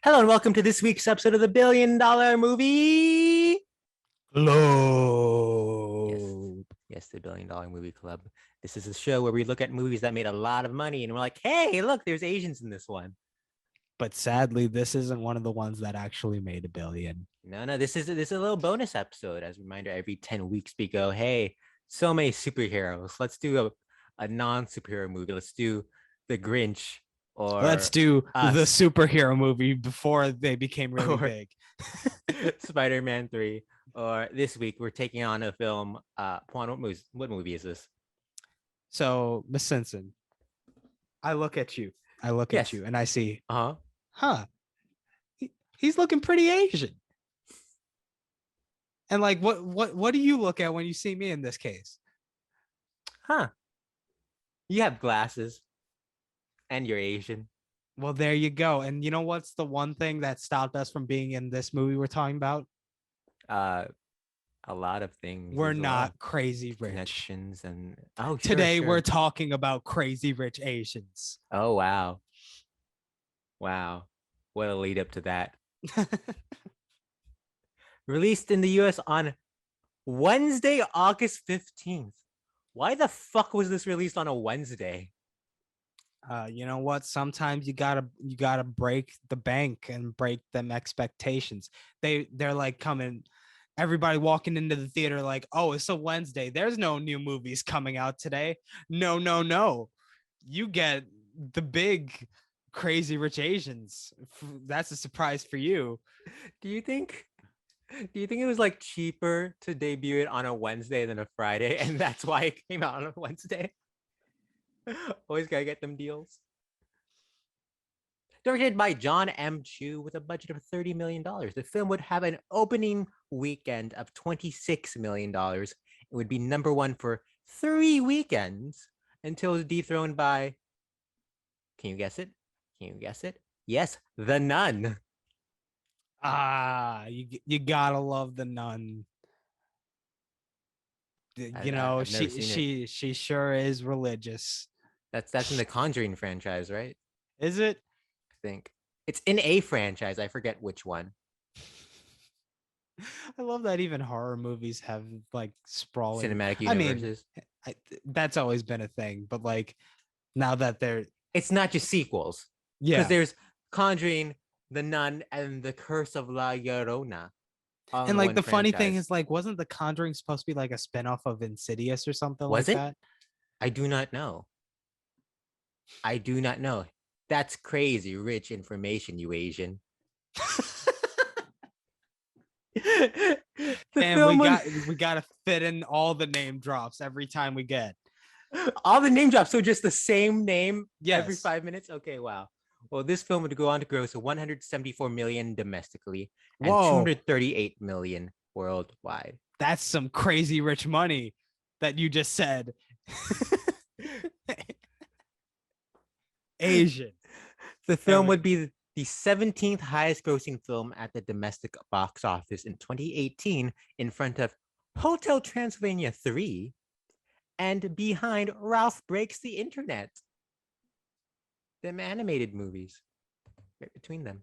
Hello and welcome to this week's episode of the $1 Billion Movie. Yes, Hello. yes, the $1 Billion Movie Club. This is a show where we look at movies that made a lot of money and we're like, hey, look, there's Asians in this one. But sadly, this isn't one of the ones that actually made a billion. No, this is a little bonus episode. As a reminder, every 10 weeks we go, hey, so many superheroes. Let's do a non-superhero movie. Let's do The Grinch Let's or do the Us superhero movie before they became really or big. Spider-Man 3. Or this week we're taking on a film. Pawan, what movie is this? So, Miss Simpson, I look at you. Yes. And I see, Uh-huh. huh, he's looking pretty Asian. And like, what do you look at when you see me in this case? Huh. You have glasses and you're Asian. Well, there you go. And you know what's the one thing that stopped us from being in this movie we're talking about? Uh a lot of things. We're There's a lot not of crazy rich. connections and oh Today sure. we're talking about crazy rich Asians. Oh wow. Wow. What a lead up to that. Released in the US on Wednesday, August 15th. Why the fuck was this released on a Wednesday? You know what? Sometimes you gotta break the bank and break them expectations. They're like coming, everybody walking into the theater like, oh, it's a Wednesday. There's no new movies coming out today. No, no, no. You get the big crazy rich Asians. That's a surprise for you. Do you think it was like cheaper to debut it on a Wednesday than a Friday, and that's why it came out on a Wednesday? Always gotta get them deals. Directed by Jon M with a budget of $30 million, the film would have an opening weekend of $26 million. It would be number one for 3 weekends until it was dethroned by. Can you guess it? Can you guess it? Yes, The Nun. You gotta love the nun. You know, I've never seen it. she sure is religious. That's in the Conjuring franchise, right? Is it? I think it's in a franchise. I forget which one. I love that even horror movies have like sprawling. Cinematic I mean, universes. that's always been a thing, but like now that they're It's not just sequels because yeah, there's Conjuring, The Nun, and The Curse of La Llorona. All in and like one the funny thing franchise. is like, wasn't The Conjuring supposed to be like a spinoff of Insidious or something Was like it? that? I do not know. I do not know. That's crazy rich information, you Asian. The And film would we gotta fit in all the name drops every time we get. all the name drops, so just the same name every Yes. 5 minutes. Okay, wow. Well, this film would go on to gross 174 million domestically and Whoa, 238 million worldwide. that's some crazy rich money that you just said. Asian. The film would be the 17th highest grossing film at the domestic box office in 2018 in front of Hotel Transylvania 3 and behind Ralph Breaks the Internet. Them animated movies right between them.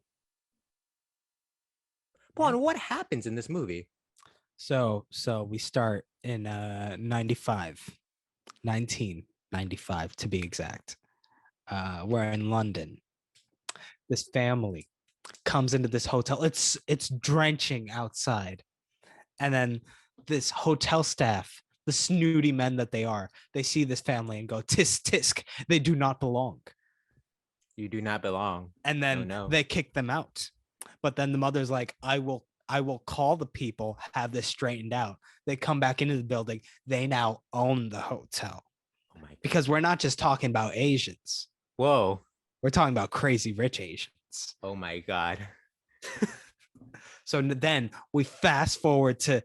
Paul, what happens in this movie? So we start in 1995 to be exact. We're in London. This family comes into this hotel. It's drenching outside. And then this hotel staff, the snooty men that they are, they see this family and go, tisk, tisk, they do not belong. You do not belong. And then they kick them out. But then the mother's like, I will call the people, have this straightened out. They come back into the building. They now own the hotel. Oh my God. Because we're not just talking about Asians. Whoa. We're talking about crazy rich Asians. Oh my God. So then we fast forward to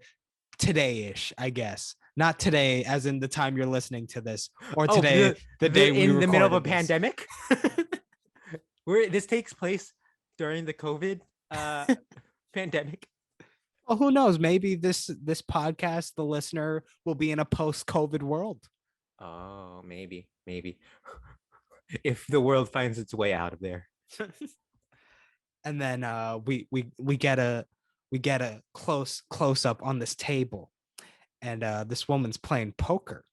today-ish, I guess. Not today, as in the time you're listening to this, or today, the day we in the middle of a this. pandemic. Where this takes place during the COVID pandemic. Well, who knows? Maybe this podcast, the listener, will be in a post-COVID world. Oh, maybe. If the world finds its way out of there. and then we get a close up on this table, and this woman's playing poker,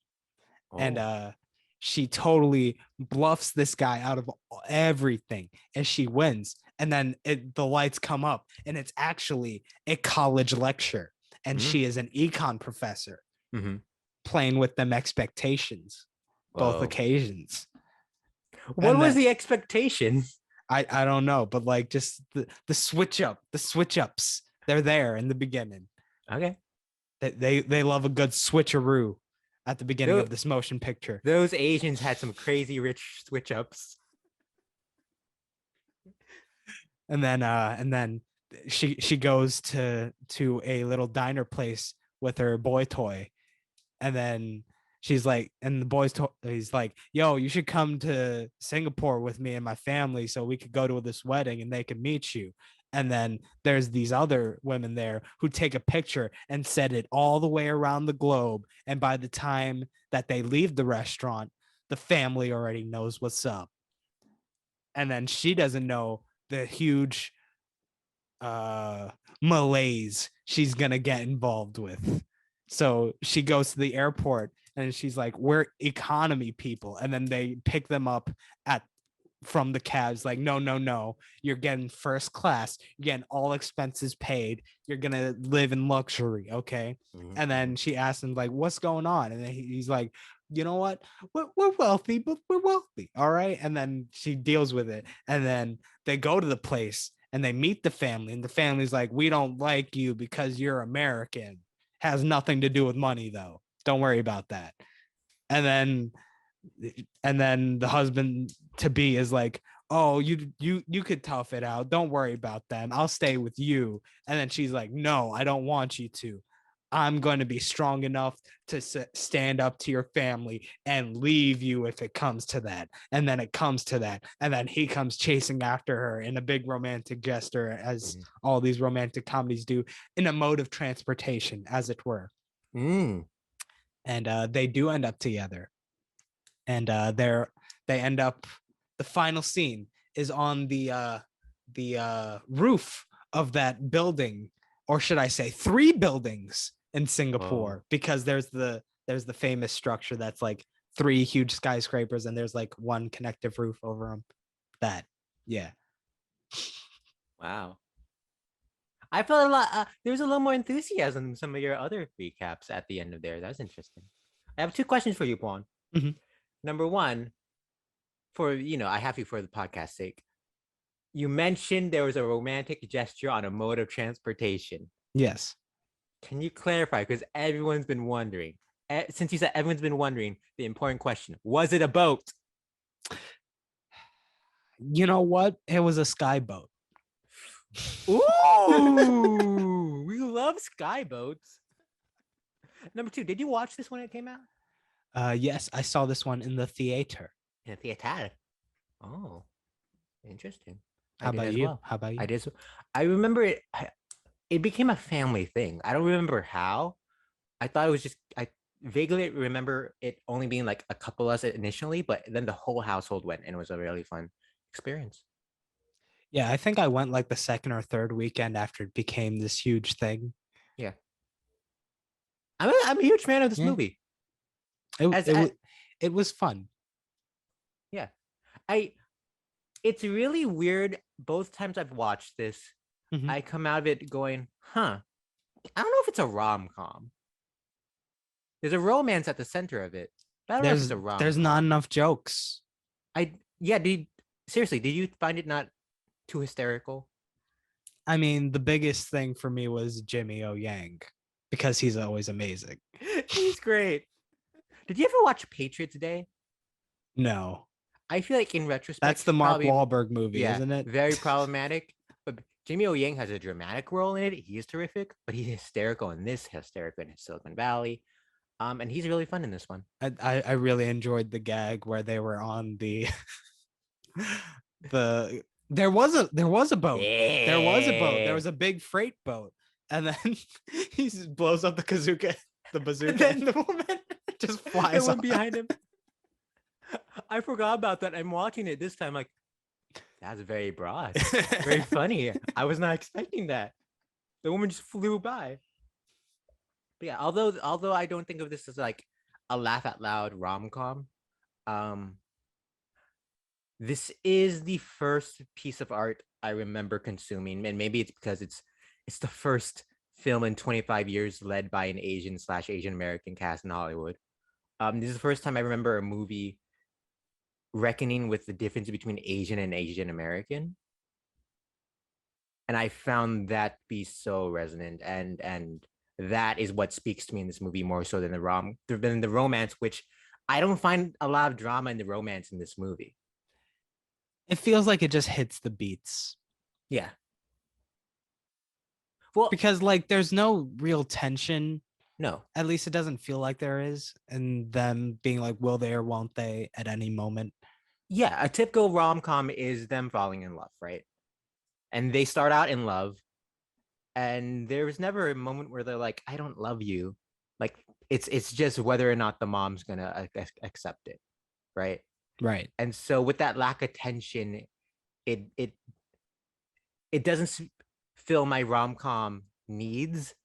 and Oh. she totally bluffs this guy out of everything, and she wins. And then the lights come up, and it's actually a college lecture, and Mm. she is an econ professor Hmm. playing with them expectations, both Whoa. occasions. What And was then the expectation? I don't know, but like just the switch ups, they're there in the beginning. Okay. They love a good switcheroo at the beginning Tho- of this motion picture. Those Asians had some crazy rich switch ups. And then she goes to a little diner place with her boy toy, and then she's like, and the he's like, yo, you should come to Singapore with me and my family so we could go to this wedding and they could meet you. And then there's these other women there who take a picture and send it all the way around the globe, and by the time that they leave the restaurant, the family already knows what's up, and then she doesn't know the huge malaise she's gonna get involved with. So she goes to the airport and she's like, we're economy people, and then they pick them up at from the cabs, like, no, no, no, you're getting first class, you're getting all expenses paid, you're gonna live in luxury, okay? And then she asks him, like, what's going on? And then he's like, you know what, we're wealthy, but we're wealthy, all right? And then she deals with it, and then they go to the place and they meet the family, and the family's like, we don't like you because you're American. Has nothing to do with money, though, don't worry about that. And then and then the husband to be is like, oh, you could tough it out, don't worry about them, I'll stay with you. And then she's like, no, I don't want you to. I'm going to be strong enough to stand up to your family and leave you if it comes to that. And then it comes to that, and then he comes chasing after her in a big romantic gesture, as all these romantic comedies do, in a mode of transportation, as it were. Mm. And they do end up together, and they end up, the final scene is on the roof of that building, or should I say three buildings in Singapore, Whoa. because there's the famous structure that's like three huge skyscrapers, and there's like one connective roof over them. That, yeah. Wow. I felt a lot. There was a little more enthusiasm than some of your other recaps at the end of there. That's interesting. I have two questions for you, Pawan. Mhm. Number one, I have you for the podcast sake. You mentioned there was a romantic gesture on a mode of transportation. Yes. Can you clarify? Because everyone's been wondering. Since you said everyone's been wondering, the important question: was it a boat? You know what? It was a skyboat. Ooh, we love skyboats. Number two, did you watch this when it came out? Yes, I saw this one in the theater. In a theater. Oh, interesting. I How did about as you? well. How about you? I did. I remember it. It became a family thing. I don't remember how. I thought it was just. I vaguely remember it only being like a couple of us initially, but then the whole household went, and it was a really fun experience. Yeah, I think I went like the second or third weekend after it became this huge thing. Yeah, I'm a huge fan of this Yeah, movie. it As, it as was it was fun. yeah, I. It's really weird. Both times I've watched this, Mhm. I come out of it going, "Huh." I don't know if it's a rom com. There's a romance at the center of it, but I don't know if it's There's a rom there's not com. enough jokes. I yeah. Did you find it not too hysterical? I mean, the biggest thing for me was Jimmy O Yang, because he's always amazing. He's great. Did you ever watch Patriots Day? No, I feel like in retrospect, that's the he's Mark probably Wahlberg movie, yeah, isn't it? very problematic. But Jimmy O Yang has a dramatic role in it. He's terrific, but he's hysterical in this, hysterical in Silicon Valley. And he's really fun in this one. I really enjoyed the gag where they were on the the there was a boat. There was a boat. There Yeah. was a big freight boat. And then he just blows up the bazooka, Then and the woman just the flies one off. behind him. I forgot about that. I'm watching it this time. Like, That's very broad. Very funny. I was not expecting that. The woman just flew by. But yeah, although I don't think of this as like a laugh out loud rom-com, um, this is the first piece of art I remember consuming, and maybe it's because it's the first film in 25 years led by an Asian American cast in Hollywood. This is the first time I remember a movie reckoning with the difference between Asian and Asian American, and I found that be so resonant, and that is what speaks to me in this movie more so than the romance, which I don't find a lot of drama in the romance in this movie. It feels like it just hits the beats. Yeah. Well, because like there's no real tension. No. At least it doesn't feel like there is, and them being like, will they or won't they at any moment. Yeah, a typical rom-com is them falling in love, right? And they start out in love, and there's never a moment where they're like, I don't love you. Like it's just whether or not the mom's gonna accept it, right? Right. And so with that lack of tension, it doesn't fill my rom-com needs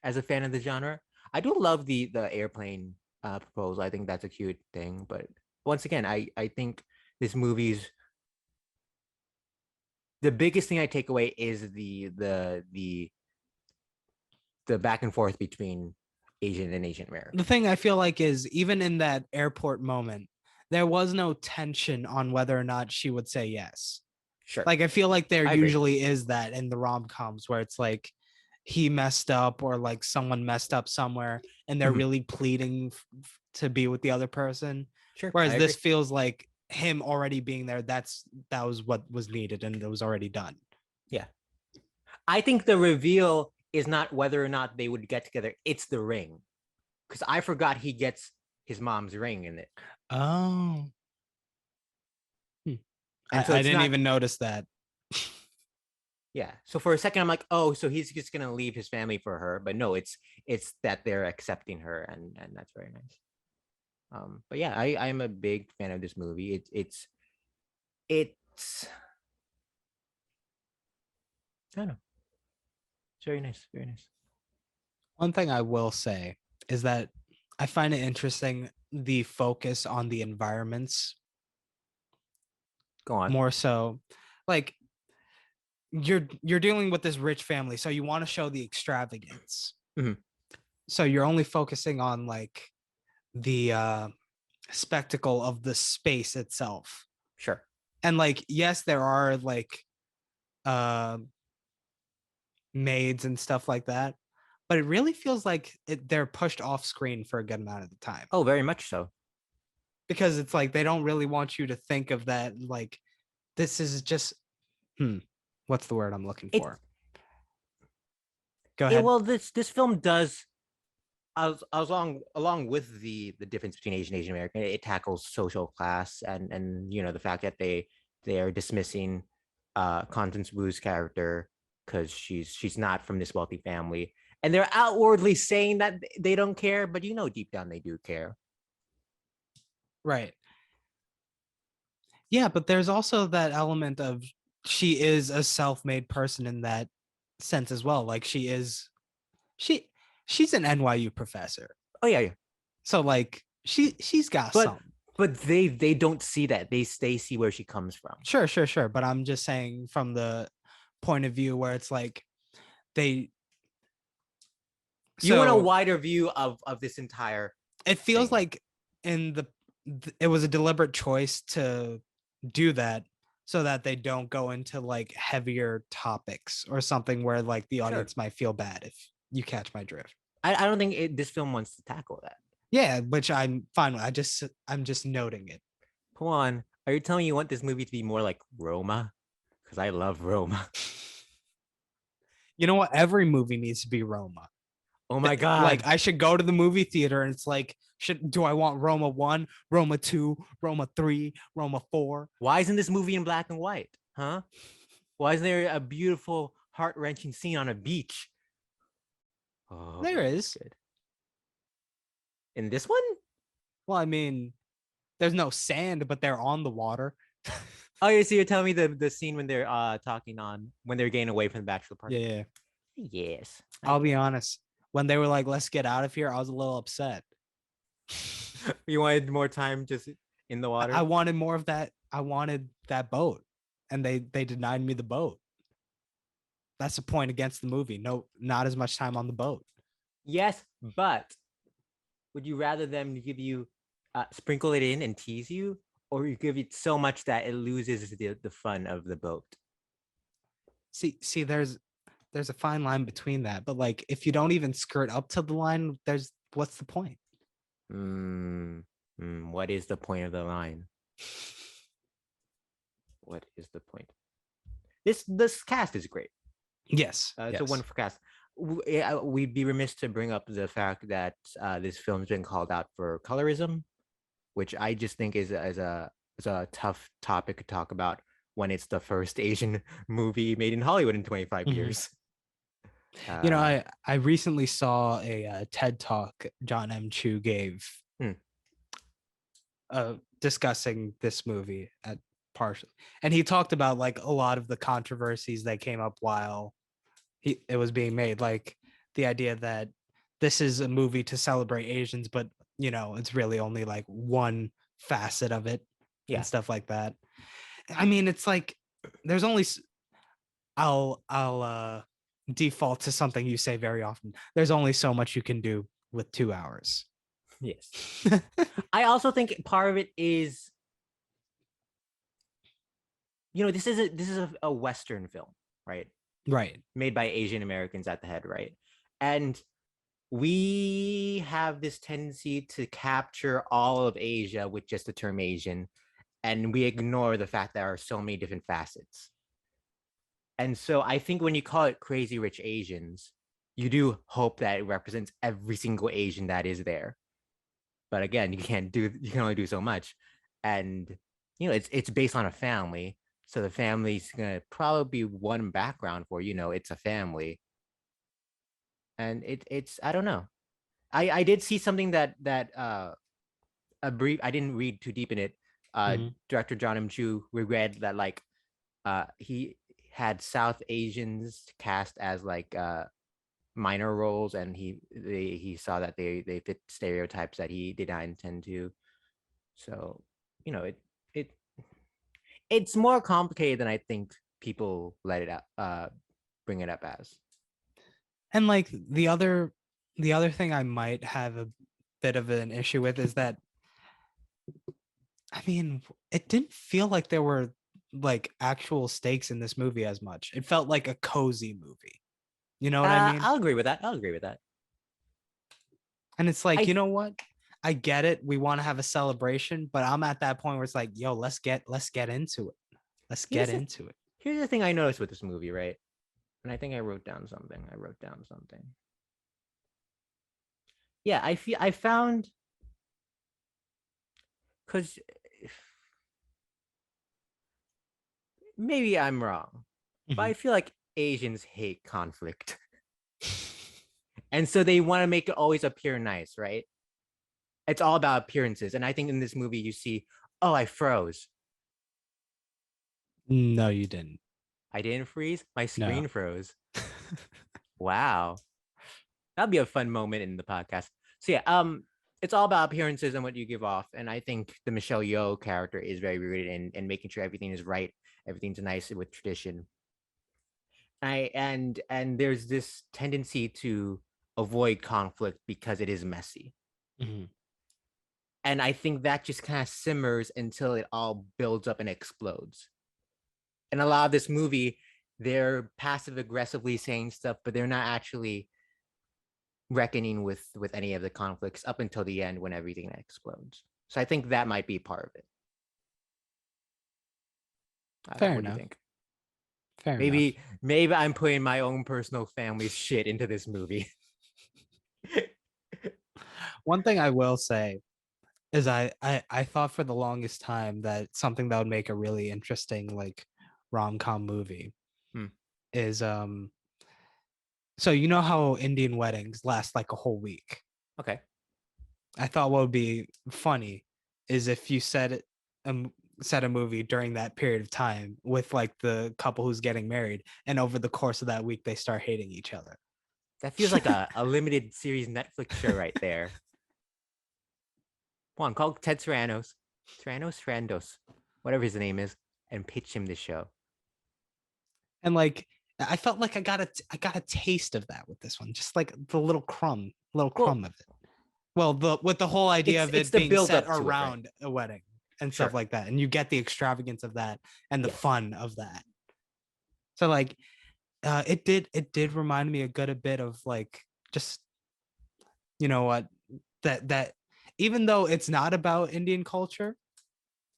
as a fan of the genre. I do love the airplane proposal. I think that's a cute thing, but once again, I think this movie's the biggest thing I take away is the back and forth between Asian and Asian American. The thing I feel like is even in that airport moment, there was no tension on whether or not she would say yes. Sure. Like I feel like there usually is that in the rom-coms where it's like he messed up or like someone messed up somewhere and they're really pleading to be with the other person. Sure. Whereas this feels like him already being there. That was what was needed and it was already done. Yeah. I think the reveal is not whether or not they would get together. It's the ring. Because I forgot he gets his mom's ring in it. Oh. So I didn't even notice that. Yeah. So for a second, I'm like, oh, so he's just gonna leave his family for her, but no, it's that they're accepting her, and that's very nice. But yeah, I'm a big fan of this movie. It's I don't know. It's very nice, very nice. One thing I will say is that I find it interesting the focus on the environments. Go on. More so, like you're dealing with this rich family, so you want to show the extravagance. So you're only focusing on like the spectacle of the space itself. Sure. And like, yes, there are like maids and stuff like that, but it really feels like they're pushed off screen for a good amount of the time. Oh, very much so. Because it's like they don't really want you to think of that like this is just what's the word I'm looking for? Go ahead. Well, this film does along with the difference between Asian American, it tackles social class and you know the fact that they are dismissing Constance Wu's character because she's not from this wealthy family, and they're outwardly saying that they don't care, but you know deep down they do care. Right. Yeah, but there's also that element of she is a self-made person in that sense as well. Like she's an NYU professor. Oh yeah. So like she's got something. But they don't see that. They see where she comes from. Sure. But I'm just saying from the point of view where it's like you want a wider view of this entire it feels thing. Like it was a deliberate choice to do that so that they don't go into like heavier topics or something where like the audience might feel bad, if you catch my drift. I don't think this film wants to tackle that. Yeah, which I'm fine with. I'm just noting it. Pawan, are you telling me you want this movie to be more like Roma? Because I love Roma. You know what? Every movie needs to be Roma. Oh my God. Like I should go to the movie theater and it's like, do I want Roma 1, Roma 2, Roma 3, Roma 4? Why isn't this movie in black and white? Huh? Why isn't there a beautiful, heart-wrenching scene on a beach? Oh, there is. Good. In this one? Well, I mean, there's no sand, but they're on the water. Oh, so you're telling me the scene when they're talking on when they're getting away from the bachelor party. Yeah. Yes. I'll be honest. When they were like, let's get out of here, I was a little upset. You wanted more time just in the water? I wanted more of that. I wanted that boat. And they denied me the boat. That's the point against the movie. No, not as much time on the boat. Yes, but would you rather them give you sprinkle it in and tease you, or you give it so much that it loses the fun of the boat? See, there's a fine line between that. But like if you don't even skirt up to the line, what's the point? What is the point of the line? What is the point? This cast is great. Yes. It's a wonderful cast. We'd be remiss to bring up the fact that this film's been called out for colorism, which I just think is a tough topic to talk about when it's the first Asian movie made in Hollywood in 25 years. I recently saw a TED talk Jon M gave discussing this movie at partially, and he talked about like a lot of the controversies that came up while it was being made, like the idea that this is a movie to celebrate Asians, but it's really only like one facet of it and stuff like that. I mean, it's like there's only I'll default to something you say very often. There's only so much you can do with 2 hours. Yes. I also think part of it is, this is a Western film, right? Right. Made by Asian Americans at the head, right? And we have this tendency to capture all of Asia with just the term Asian, and we ignore the fact there are so many different facets. And so I think when you call it Crazy Rich Asians, you do hope that it represents every single Asian that is there. But again, you can only do so much. And it's based on a family. So the family's gonna probably be one background for, it's a family. And it's I don't know. I did see something that a brief, I didn't read too deep in it. Director Jon M regretted that like he had South Asians cast as like minor roles, and he saw that they fit stereotypes that he did not intend to. So it's more complicated than I think people let it up bring it up as. And like the other thing I might have a bit of an issue with is that, I mean, it didn't feel like there were like actual stakes in this movie as much. It felt like a cozy movie. You know what I mean? I'll agree with that. And it's like, you know what? I get it. We want to have a celebration, but I'm at that point where it's like, yo, let's get into it. Let's get into it. Here's the thing I noticed with this movie, right? And I think I wrote down something. Yeah, I found, because maybe I'm wrong, but I feel like Asians hate conflict. And so they want to make it always appear nice, right? It's all about appearances. And I think in this movie you see, oh, I froze. No, you didn't. I didn't freeze. My screen froze. Wow. That'd be a fun moment in the podcast. So yeah, it's all about appearances and what you give off. And I think the Michelle Yeoh character is very rooted in making sure everything is right, everything's nice with tradition. And there's this tendency to avoid conflict because it is messy. And I think that just kind of simmers until it all builds up and explodes. And a lot of this movie, they're passive aggressively saying stuff, but they're not actually reckoning with any of the conflicts up until the end when everything explodes. So I think that might be part of it. Fair what enough. Do you think? Fair maybe enough. Maybe I'm putting my own personal family shit into this movie. One thing I will say is I thought for the longest time that something that would make a really interesting like rom-com movie is so you know how Indian weddings last like a whole week. Okay. I thought what would be funny is if you said it set a movie during that period of time with like the couple who's getting married, and over the course of that week they start hating each other. That feels like a limited series Netflix show right there. Come on, call Ted Sarandos, whatever his name is, and pitch him the show. And like I felt like I got a taste of that with this one, just like the little crumb of it. Well, with the whole idea of it's it the being build set up to it, right? around a wedding and Sure. stuff like that, and you get the extravagance of that and the Yes. fun of that. So like, it did remind me a good bit of like just, you know what, that even though it's not about Indian culture,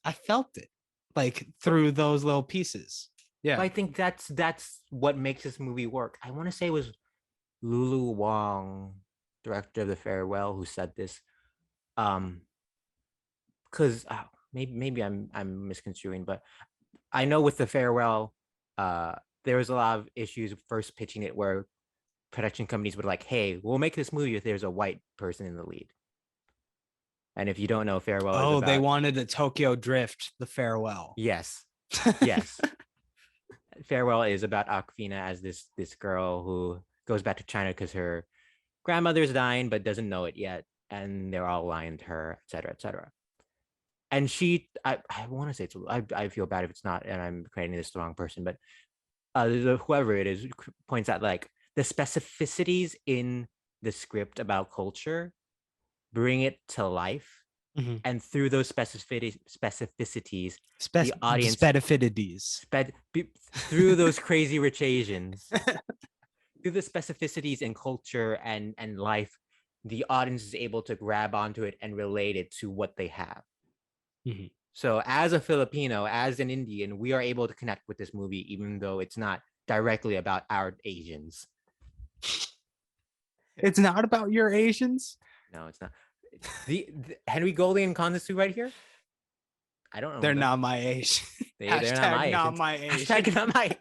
I felt it like through those little pieces. But Yeah. I think that's what makes this movie work. I want to say it was Lulu Wang, director of The Farewell, who said this. Because maybe I'm misconstruing, but I know with The Farewell, there was a lot of issues first pitching it where production companies would like, hey, we'll make this movie if there's a white person in the lead. And if you don't know, Farewell is about, They wanted a Tokyo Drift, The Farewell. yes, Farewell is about Aquafina as this girl who goes back to China because her grandmother's dying but doesn't know it yet, and they're all lying to her, etc., etc. And I want to say I feel bad if it's not, and I'm creating this the wrong person, but whoever it is points out like the specificities in the script about culture bring it to life. Mm-hmm. And through those specificities, the audience through those crazy rich Asians, through the specificities in culture and life, the audience is able to grab onto it and relate it to what they have. Mm-hmm. So as a Filipino, as an Indian, we are able to connect with this movie, even though it's not directly about our Asians. It's not about your Asians? No, it's not. The Henry Golding and Kondatsu right here. I don't know. They're not my age. They're not my Asians. Hashtag not my.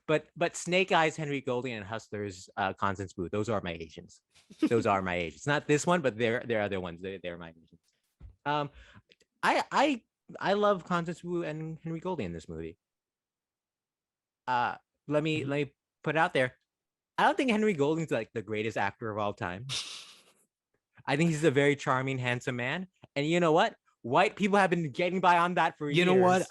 But Snake Eyes, Henry Golding, and Hustlers, Constance Wu, those are my Asians. Those are my Asians. Not this one, but there are other ones. They're my Asians. I love Constance Wu and Henry Golding in this movie. Let me put it out there. I don't think Henry Golding's like the greatest actor of all time. I think he's a very charming, handsome man. And you know what? White people have been getting by on that for years. You know what?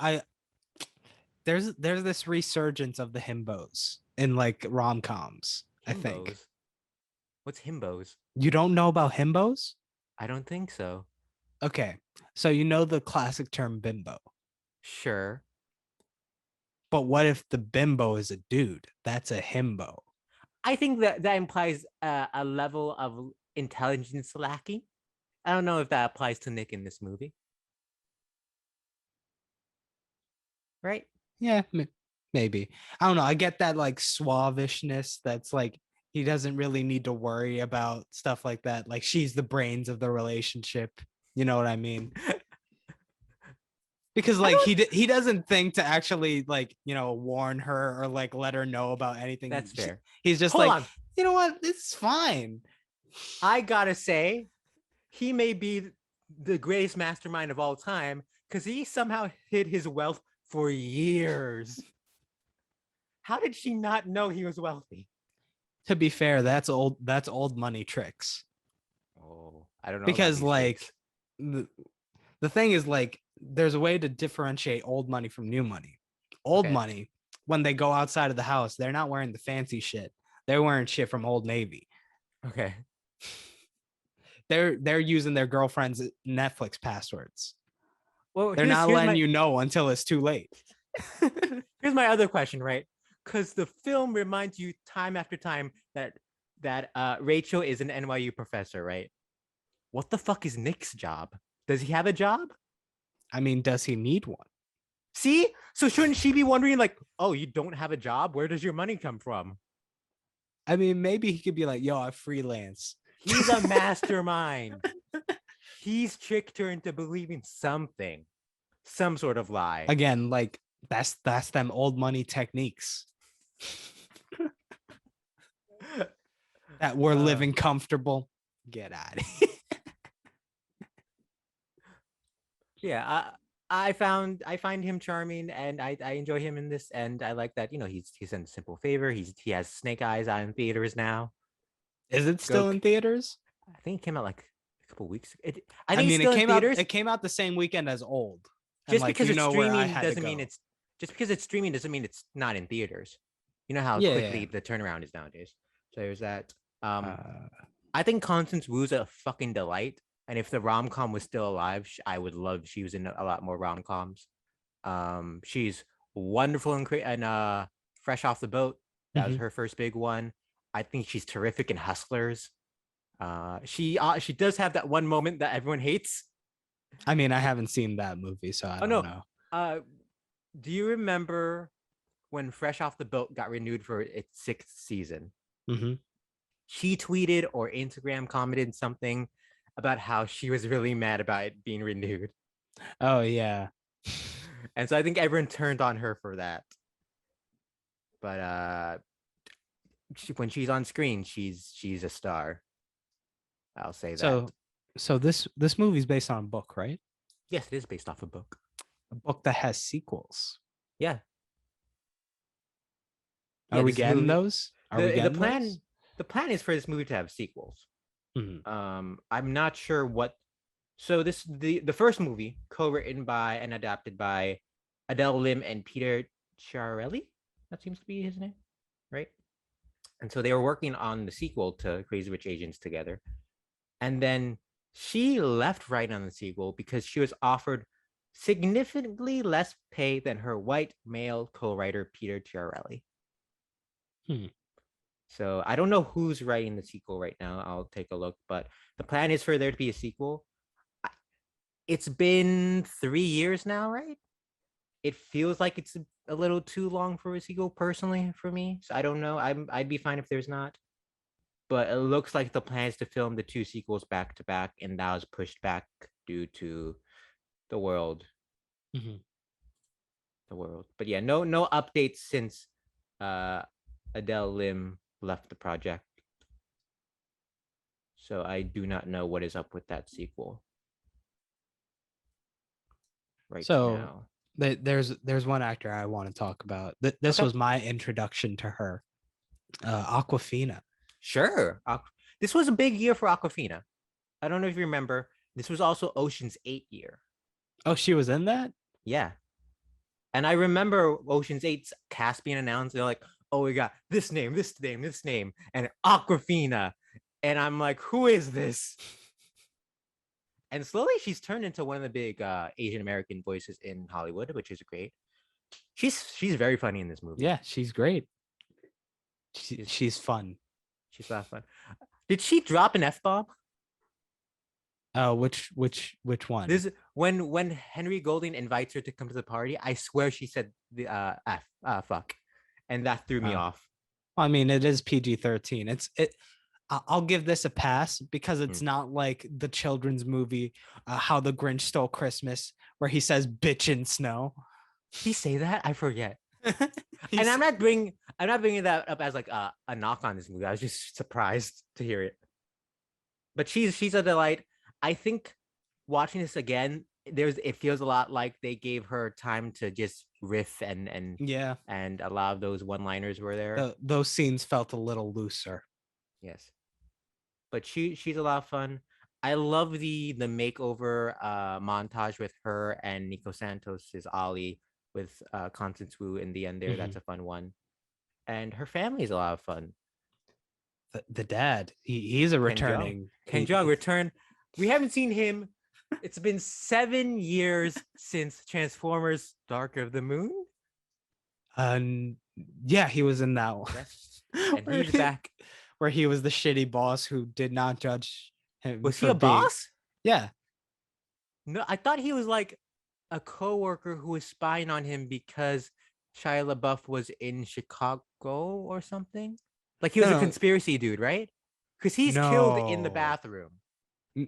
There's this resurgence of the himbos in like rom-coms, I think. What's himbos? You don't know about himbos? I don't think so. Okay. So you know the classic term bimbo. Sure. But what if the bimbo is a dude? That's a himbo. I think that implies a level of intelligence lacking. I don't know if that applies to Nick in this movie. Right? Yeah, maybe. I don't know. I get that like suavishness that's like he doesn't really need to worry about stuff like that. Like she's the brains of the relationship. You know what I mean? Because like he doesn't think to actually like, you know, warn her or like let her know about anything. That's fair. He's just Hold like, on. You know what? It's fine. I gotta say, he may be the greatest mastermind of all time because he somehow hid his wealth for years. How did she not know he was wealthy? To be fair, that's old money tricks. Oh, I don't know. Because like the thing is like there's a way to differentiate old money from new money. Old money, when they go outside of the house, they're not wearing the fancy shit. They're wearing shit from Old Navy. Okay. They're using their girlfriend's Netflix passwords. Well, they're not letting you know until it's too late. Here's my other question, right? Because the film reminds you time after time that Rachel is an NYU professor, right? What the fuck is Nick's job? Does he have a job? I mean, does he need one? See? So shouldn't she be wondering like, oh, you don't have a job? Where does your money come from? I mean, maybe he could be like, yo, I freelance. He's a mastermind. He's tricked her into believing something, some sort of lie. Again, like that's them old money techniques. That we're living comfortable. Get out of here. Yeah, I find him charming, and I enjoy him in this, and I like that he's in Simple Favor. He has Snake Eyes out in theaters now. Is it Go, still in theaters? I think it came out like a couple weeks. I I think it's mean, still in theaters. it came out the same weekend as Old. And Just like, because you it's know where I streaming had to doesn't mean go. it's just because it's streaming doesn't mean it's not in theaters. You know how Yeah, quickly yeah. the turnaround is nowadays. So there's that. Um, Uh, I think Constance Wu's a fucking delight. And if the rom com was still alive, I would love she was in a lot more rom coms. She's wonderful and Fresh Off the Boat. That was mhm. her first big one. I think she's terrific in Hustlers. She does have that one moment that everyone hates. I mean, I haven't seen that movie, so I Oh don't no. know. Do you remember when Fresh Off the Boat got renewed for its 6th season? Hmm. She tweeted or Instagram commented something about how she was really mad about it being renewed. Oh yeah. And so I think everyone turned on her for that. But when she's on screen, she's a star. I'll say that. So this movie's based on a book, right? Yes, it is based off a book. A book that has sequels. Yeah. Are we this getting movie, those? Are we the getting plan those? the plan is for this movie to have sequels. Mhm. I'm not sure what. So the first movie, co-written by and adapted by Adele Lim and Peter Chiarelli. That seems to be his name, right? And so they were working on the sequel to Crazy Rich Asians together. And then she left writing on the sequel because she was offered significantly less pay than her white male co-writer Peter Chiarelli. Hmm. So I don't know who's writing the sequel right now. I'll take a look, but the plan is for there to be a sequel. It's been 3 years now, right? It feels like it's a little too long for a sequel, personally, for me. So I don't know. I'd be fine if there's not. But it looks like the plan is to film the 2 sequels back to back, and that was pushed back due to the world. Mhm. The world. But yeah, no updates since Adele Lim left the project. So I do not know what is up with that sequel right So now. there's one actor I want to talk about. This Okay. was my introduction to her, Aquafina. Sure. This was a big year for Aquafina. I don't know if you remember. This was also Ocean's 8 year. Oh, she was in that? Yeah. And I remember Ocean's 8's cast being announced. They're like, oh, we got this name, this name, this name, and Aquafina. And I'm like, who is this? And slowly she's turned into one of the big Asian American voices in Hollywood, which is great. She's very funny in this movie. Yeah, she's great. She's fun. She's a lot of fun. Did she drop an F-bomb? Which one? This when Henry Golding invites her to come to the party, I swear she said the fuck. And that threw me off. I mean, it is PG-13. I'll give this a pass because it's not like the children's movie, How the Grinch Stole Christmas, where he says "bitch in snow." Did he say that? I forget. And I'm not bringing that up as like a knock on this movie. I was just surprised to hear it. But she's a delight. I think watching this again, it feels a lot like they gave her time to just riff and yeah, and a lot of those one-liners were there. Those scenes felt a little looser. Yes. But she's a lot of fun. I love the makeover montage with her and Nico Santos' Ollie with Constance Wu in the end there. That's a fun one. And her family is a lot of fun. The dad, he's a returning. Ken Jeong return. We haven't seen him. It's been 7 years since Transformers Dark of the Moon. Yeah, he was in that one. Yes. And he's back. Where he was the shitty boss who did not judge him. Was he a boss? Yeah. No, I thought he was like a coworker who was spying on him because Shia LaBeouf was in Chicago or something. Like he was a conspiracy dude, right? Because he's killed in the bathroom.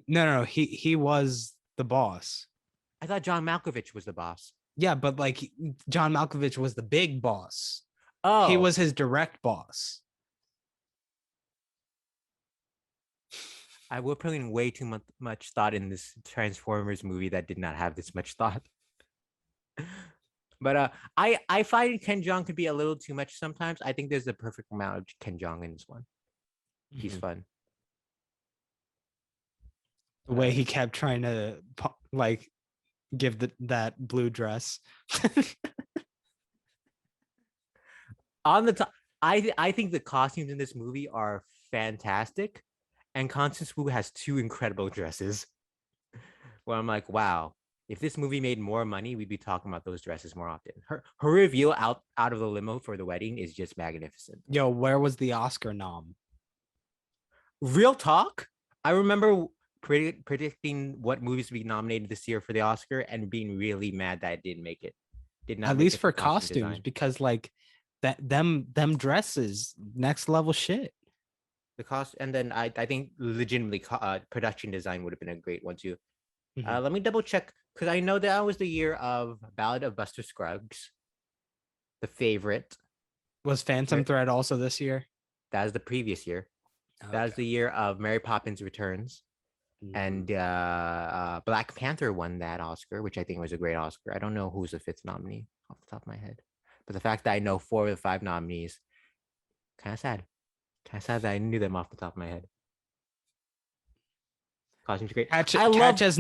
No. He was the boss. I thought John Malkovich was the boss. Yeah, but like John Malkovich was the big boss. Oh, he was his direct boss. I we're putting way too much thought in this Transformers movie that did not have this much thought. But I find Ken Jeong could be a little too much sometimes. I think there's the perfect amount of Ken Jeong in this one. He's Mhm. fun. The way he kept trying to like give that blue dress. On the top, I think the costumes in this movie are fantastic, and Constance Wu has two incredible dresses. Where I'm like, wow, if this movie made more money, we'd be talking about those dresses more often. Her reveal out of the limo for the wedding is just magnificent. Yo, where was the Oscar nom? Real talk, I remember predicting what movies would be nominated this year for the Oscar and being really mad that it didn't make it. Did not At make least it for costume costumes, design. because like them dresses, next level shit. The cost, and then I think legitimately production design would have been a great one too. Mhm. Let me double check because I know that was the year of Ballad of Buster Scruggs, The Favorite. Was Phantom Thread also this year? That was the previous year. That was Okay. the year of Mary Poppins Returns, Mhm. and Black Panther won that Oscar, which I think was a great Oscar. I don't know who's the fifth nominee off the top of my head, but the fact that I know 4 of the 5 nominees, kind of sad. Kind of sad that I knew them off the top of my head. Costumes great. I Catch love. us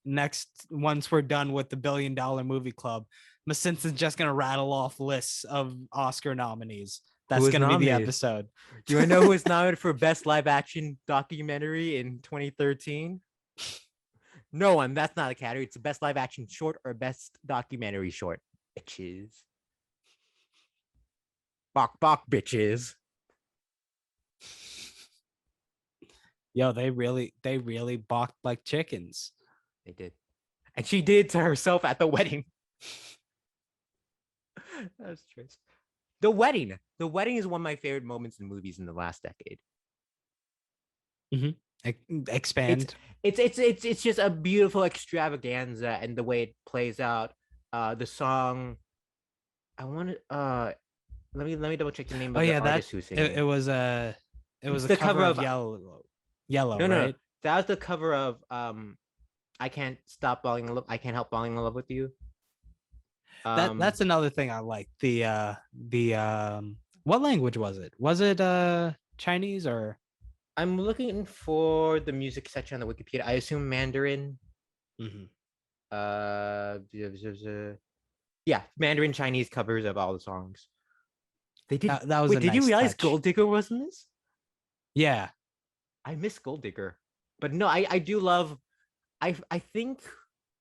next once we're done with the $1 billion movie club. Simpson's just gonna rattle off lists of Oscar nominees. Who That's was gonna be the nominated? episode. Do I know who was nominated for Best Live Action Documentary in 2013? No one. That's not a category. It's the Best Live Action Short or Best Documentary Short. Bitches. Bok bok bitches. Yo, they really balked like chickens. They did. And she did to herself at the wedding. That's true. The wedding. The wedding is one of my favorite moments in movies in the last decade. It's Expand. it's just a beautiful extravaganza and the way it plays out. The song. I want to let me double check the name Oh of the yeah, that artist who's it singing. was a It's a the cover cover of of Yellow, no. right? That was the cover of I can't stop falling in love. I can't help falling in love with you. That's another thing I like. The what language was it? Was it Chinese or I'm looking for the music section on the Wikipedia. I assume Mandarin. Mhm. Uh, yeah, Mandarin Chinese covers of all the songs. They did. That was a Wait, did you nice realize touch. Gold Digger was in this? Yeah. I miss Gold Digger, but no, I do love. I think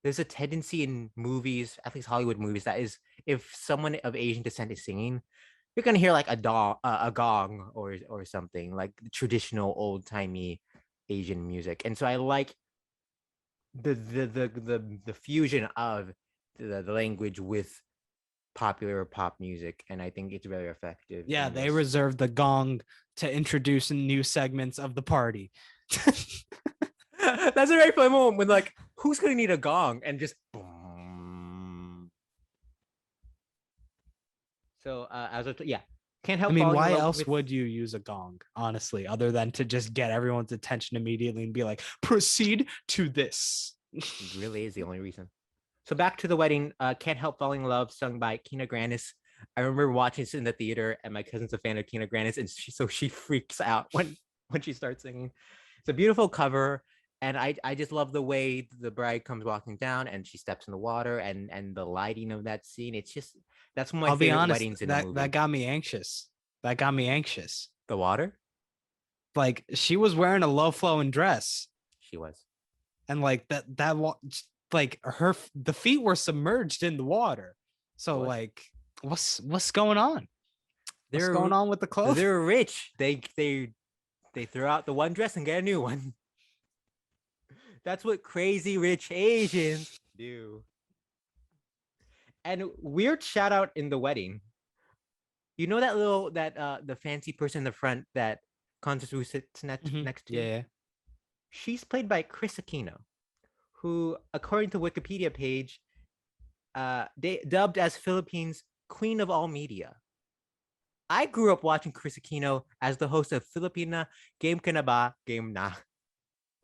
there's a tendency in movies, at least Hollywood movies, that is if someone of Asian descent is singing, you're gonna hear like a gong or something like traditional old timey Asian music, and so I like the fusion of the language with popular pop music, and I think it's very effective Yeah, in they this. reserved the gong to introduce new segments of the party. That's a very fun moment when like who's gonna need a gong and just boom. So yeah, can't I help mean, falling in why love else with. would you use a gong, honestly, other than to just get everyone's attention immediately and be like, proceed to this? It really is the only reason. So back to the wedding. Can't help falling in love, sung by Kina Grannis. I remember watching this in the theater, and my cousin's a fan of Kina Grannis, and she freaks out when she starts singing. It's a beautiful cover, and I just love the way the bride comes walking down and she steps in the water and the lighting of that scene. It's just that's one of my I'll be favorite honest, weddings in a that movie. got me anxious. That got me anxious. The water, Like she was wearing a low flowing dress, she was. and like like the feet were submerged in the water. She So was. like, what's going on? What's going They're on with the clothes? they're rich. They throw out the one dress and get a new one. That's what crazy rich Asians do. And weird shout out in the wedding. You know that little that the fancy person in the front that Constance Wu sits next to? Yeah. She's played by Chris Aquino, who, according to Wikipedia page, dubbed as Philippines' Queen of All Media. I grew up watching Chris Aquino as the host of Filipina Game Ka Na Ba, Game Na.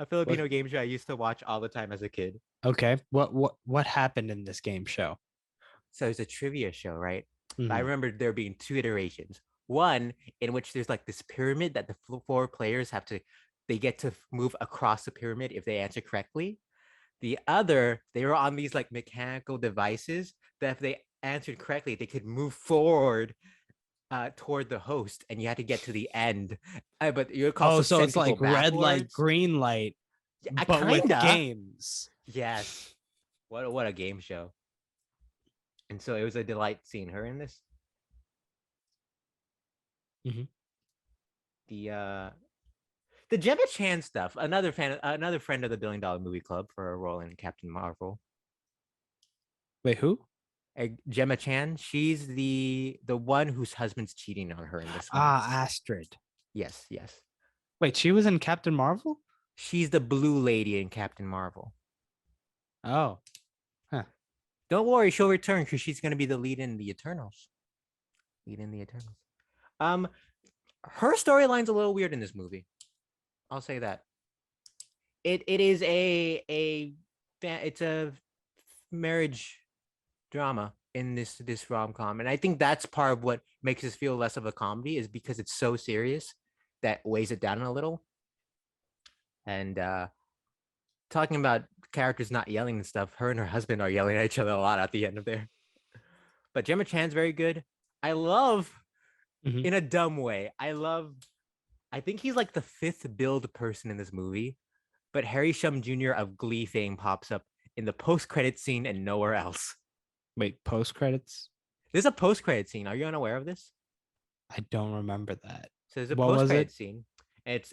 A Filipino game show I used to watch all the time as a kid. Okay. What happened in this game show? So it's a trivia show, right? But I Mhm. remember there being two iterations. One in which there's like this pyramid that the four players have to, they get to move across the pyramid if they answer correctly. The other, they were on these like mechanical devices that if they answered correctly, they could move forward toward the host, and you had to get to the end. But you could Oh, also so send it's people like red light, backwards. green light, Yeah, but with kinda. games. Yes. What a game show. And so it was a delight seeing her in this. Mhm. The the Gemma Chan stuff. Another friend of the $1 billion movie club for a role in Captain Marvel. Wait, who? Gemma Chan. She's the one whose husband's cheating on her in this one. Ah, Astrid. Yes, yes. Wait, she was in Captain Marvel? She's the blue lady in Captain Marvel. Oh. Huh. Don't worry, she'll return because she's gonna be the lead in the Eternals. Lead in the Eternals. Um, her storyline's a little weird in this movie. I'll say that. It is it's a marriage drama in this rom-com, and I think that's part of what makes this feel less of a comedy is because it's so serious that weighs it down a little. And talking about characters not yelling and stuff, her and her husband are yelling at each other a lot at the end of there. But Gemma Chan's very good. I love, Mhm. in a dumb way, I think he's like the fifth build person in this movie, but Harry Shum Jr. of Glee fame pops up in the post-credit scene and nowhere else. Wait, post credits? There's a post-credit scene. Are you unaware of this? I don't remember that. So there's a What was post-credit it? scene. It's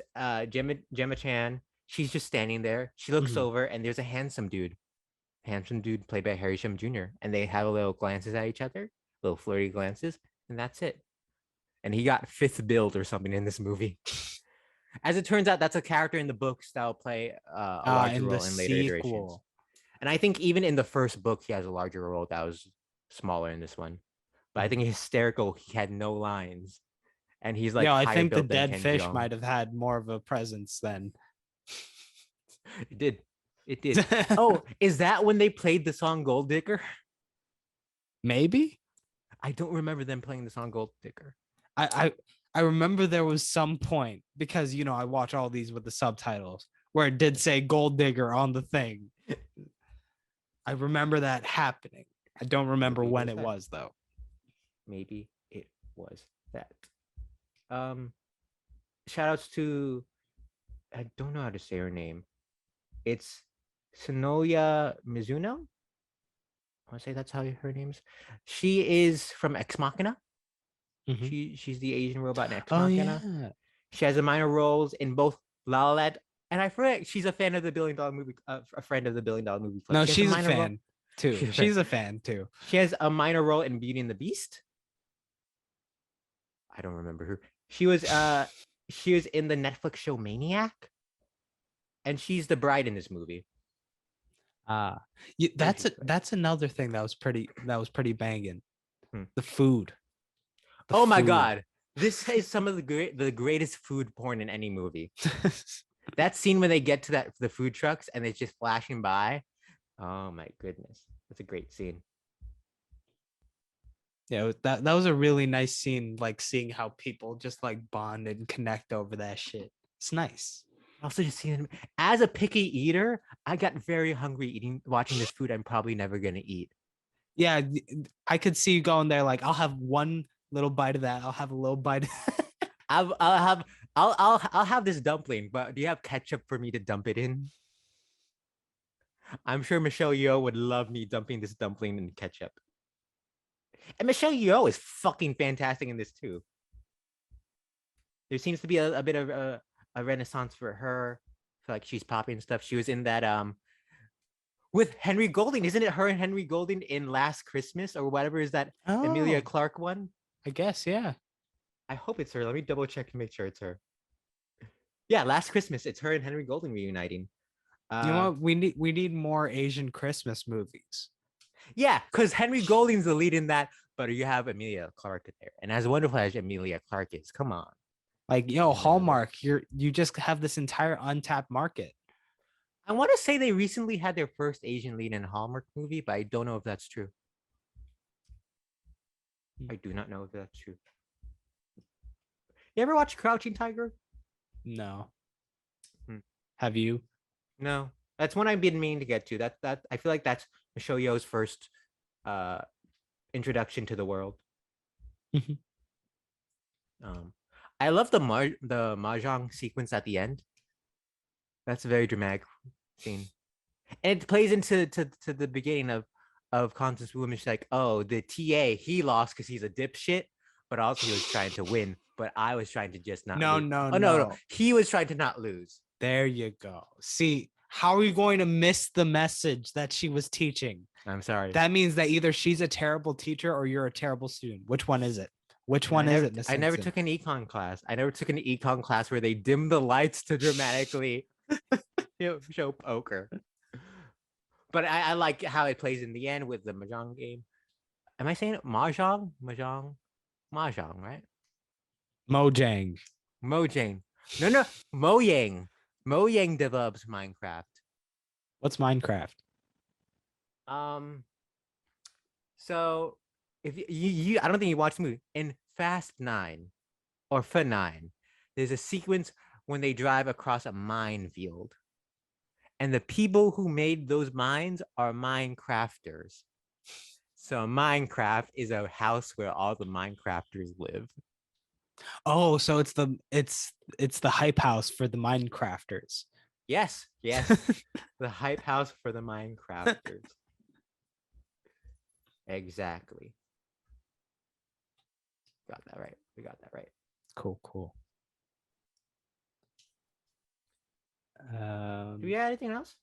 Gemma Chan. She's just standing there. She looks Mhm. over, and there's a handsome dude played by Harry Shum Jr. And they have a little glances at each other, little flirty glances, and that's it. And he got fifth build or something in this movie. As it turns out, that's a character in the books that will play a larger In the role in later iterations. sequel. And I think even in the first book, he has a larger role that was smaller in this one. But I think hysterical, he had no lines. And he's like Yeah, I higher think the built than dead Ken fish Jeong. might have had more of a presence then. It did. It did. Oh, is that when they played the song Gold Digger? Maybe. I don't remember them playing the song Gold Digger. I remember there was some point because I watch all these with the subtitles where it did say gold digger on the thing. I remember that happening. I don't remember Maybe when was it that. was though. Maybe it was that. Shout outs to, I don't know how to say her name. It's Sonoya Mizuno. I want to say that's how her name's. She is from Ex Machina. Mhm. She's the Asian robot in Ex Oh Machina. yeah. She has a minor roles in both La La Land, and I forget she's a fan of the $1 billion movie, a friend of the $1 billion movie club. No, She has a she's a minor role. fan too. She's a fan too. She has a minor role in Beauty and the Beast. I don't remember her. She was in the Netflix show Maniac, and she's the bride in this movie. That's another thing that was pretty banging. Hmm. The food. Oh my god, this is some of the greatest food porn in any movie. That scene when they get to the food trucks and it's just flashing by. Oh my goodness, that's a great scene. Yeah, that was a really nice scene, like seeing how people just like bond and connect over that shit. It's nice. Also, just seeing as a picky eater, I got very hungry watching this food I'm probably never gonna eat. Yeah, I could see you going there like, I'll have one little bite of that. I'll have a little bite. I'll have this dumpling, but do you have ketchup for me to dump it in? I'm sure Michelle Yeoh would love me dumping this dumpling in ketchup. And Michelle Yeoh is fucking fantastic in this too. There seems to be a bit of a renaissance for her. I feel like she's popping stuff. She was in that with Henry Golding. Isn't it her and Henry Golding in Last Christmas or whatever is that Emilia Clarke one? I guess, yeah. I hope it's her. Let me double check and make sure it's her. Yeah, Last Christmas. It's her and Henry Golding reuniting. You know what? We need more Asian Christmas movies. Yeah, because Henry Golding's the lead in that, but you have Emilia Clarke there. And as wonderful as Emilia Clarke is, come on. Like, Hallmark, you just have this entire untapped market. I want to say they recently had their first Asian lead in a Hallmark movie, but I don't know if that's true. I do not know if that's true. You ever watch Crouching Tiger? No. Hmm. Have you? No. That's one I've been meaning to get to. That I feel like that's Michelle Yeoh's first introduction to the world. Um, I love the mahjong sequence at the end. That's a very dramatic scene, and it plays into to the beginning of Constance Wu. She's like, "Oh, the TA he lost because he's a dipshit, but also he was trying to win. But I was trying to just not No, lose. no, Oh no, no. he was trying to not lose. There you go. See, how are you going to miss the message that she was teaching? I'm sorry. That means that either she's a terrible teacher or you're a terrible student. Which one is it? Which one is it, Miss I never Simpson? took an econ class. I never took an econ class where they dim the lights to dramatically show poker. But I like how it plays in the end with the mahjong game. Am I saying it? Mahjong? Mahjong? Mahjong, right? Mojang. Mojang. No. Mojang. Mojang develops Minecraft. What's Minecraft? So if you I don't think you watched the movie. In Fast 9 or F9, there's a sequence when they drive across a minefield. And the people who made those mines are Minecrafters. So Minecraft is a house where all the Minecrafters live. Oh, so it's the hype house for the Minecrafters. Yes. The hype house for the Minecrafters. Exactly. Got that right. We got that right. Cool. Do we have anything else?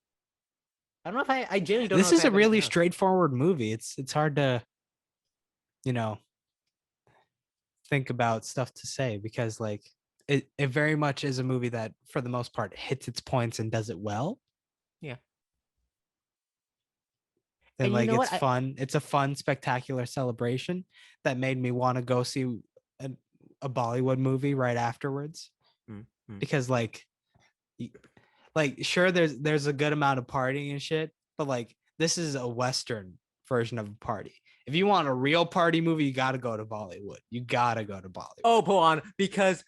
I don't know if I genuinely don't know. This is a really straightforward movie. It's hard to, think about stuff to say because like it very much is a movie that for the most part hits its points and does it well. Yeah. And like it's fun. It's a fun, spectacular celebration that made me want to go see a Bollywood movie right afterwards. Mm-hmm. Because like sure there's a good amount of partying and shit, but like this is a Western version of a party. If you want a real party movie, you got to go to Bollywood. You got to go to Bollywood. Oh, Pawan, because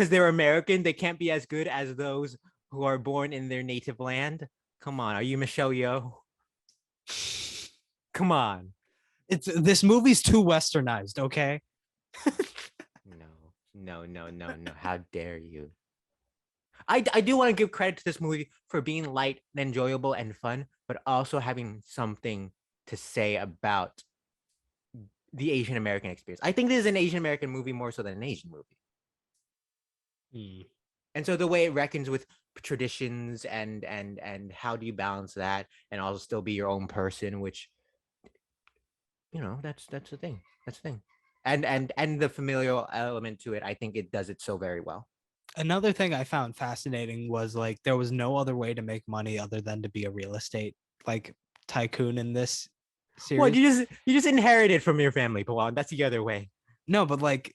they're American, they can't be as good as those who are born in their native land. Come on, are you Michelle Yeoh? Come on. This movie's too westernized, okay? No. How dare you? I do want to give credit to this movie for being light and enjoyable and fun, but also having something to say about the Asian American experience. I think this is an Asian American movie more so than an Asian movie. And so the way it reckons with traditions and how do you balance that and also still be your own person, which that's the thing. That's the thing. And the familial element to it, I think it does it so very well. Another thing I found fascinating was like there was no other way to make money other than to be a real estate like tycoon in this series. Well, you just inherit it from your family, Pawan. That's the other way. No, but like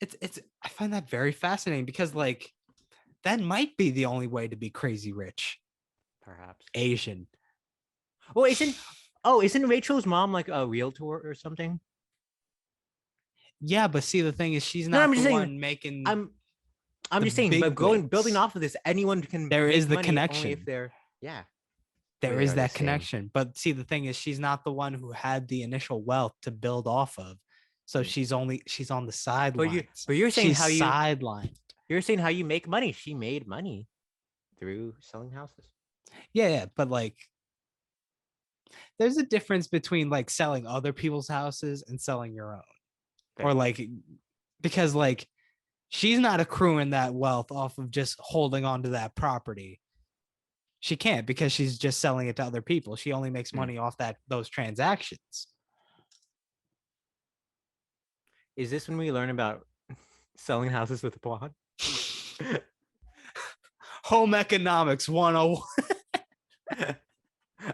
it's I find that very fascinating because like that might be the only way to be crazy rich. Perhaps. Asian. Well, isn't Rachel's mom like a realtor or something? Yeah, but see the thing is she's not the one making I'm just saying, but building off of this, anyone can. There is the connection. Only if they're, yeah. There is that connection. But see, the thing is, she's not the one who had the initial wealth to build off of. So she's on the sidelines. But you're saying she's how you sidelined. You're saying how you make money. She made money through selling houses. Yeah, but like, there's a difference between like selling other people's houses and selling your own, or like, because like. She's not accruing that wealth off of just holding on to that property. She can't because she's just selling it to other people. She only makes money off those transactions. Is this when we learn about selling houses with a plot? Home economics 101.